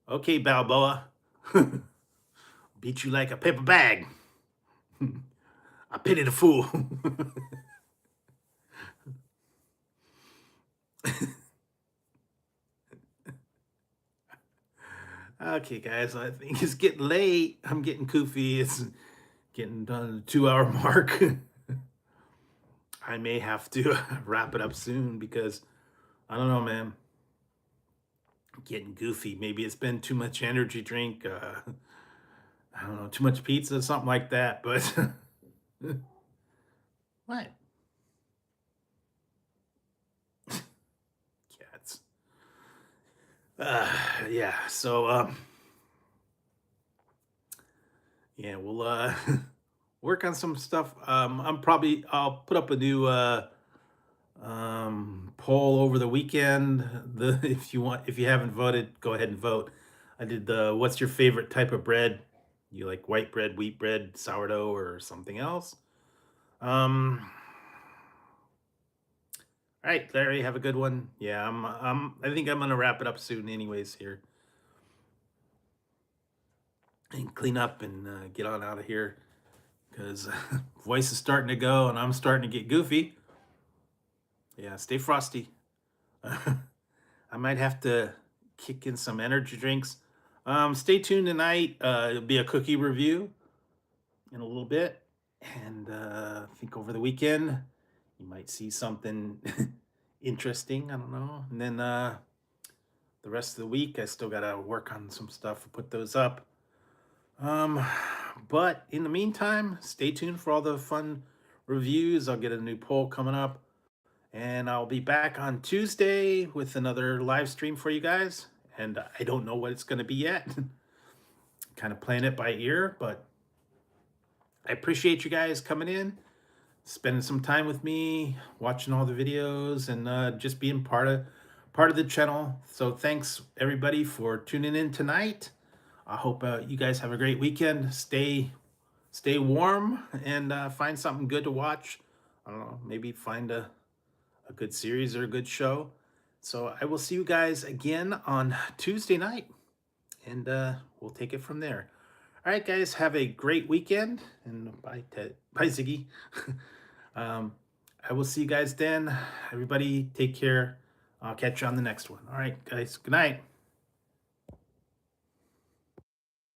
Okay, Balboa. Beat you like a paper bag. I pity the fool. Okay, guys, I think it's getting late. I'm getting goofy. It's getting done the 2 hour mark. I may have to wrap it up soon because I don't know, man. Getting goofy. Maybe it's been too much energy drink. I don't know, too much pizza, something like that. But what? Cats. Yeah. So yeah, we'll work on some stuff. I'll put up a new poll over the weekend. If you haven't voted, go ahead and vote. I did the what's your favorite type of bread? You like white bread, wheat bread, sourdough, or something else? All right, Larry, have a good one. Yeah, I think I'm gonna wrap it up soon, anyways, here, and clean up and get on out of here because voice is starting to go and I'm starting to get goofy. Yeah, stay frosty. I might have to kick in some energy drinks. Stay tuned tonight. It'll be a cookie review in a little bit, and I think over the weekend you might see something interesting. I don't know, and then the rest of the week I still gotta work on some stuff, put those up. Um, but in the meantime, stay tuned for all the fun reviews. I'll get a new poll coming up. And I'll be back on Tuesday with another live stream for you guys. And I don't know what it's going to be yet. Kind of playing it by ear, but I appreciate you guys coming in, spending some time with me, watching all the videos, and just being part of the channel. So thanks everybody for tuning in tonight. I hope you guys have a great weekend. Stay warm and find something good to watch. I don't know, maybe find a good series or a good show. So I will see you guys again on Tuesday night, and we'll take it from there. All right, guys, have a great weekend, and bye, Ted. Bye, Ziggy. um, I will see you guys then. Everybody, take care. I'll catch you on the next one. All right, guys, good night.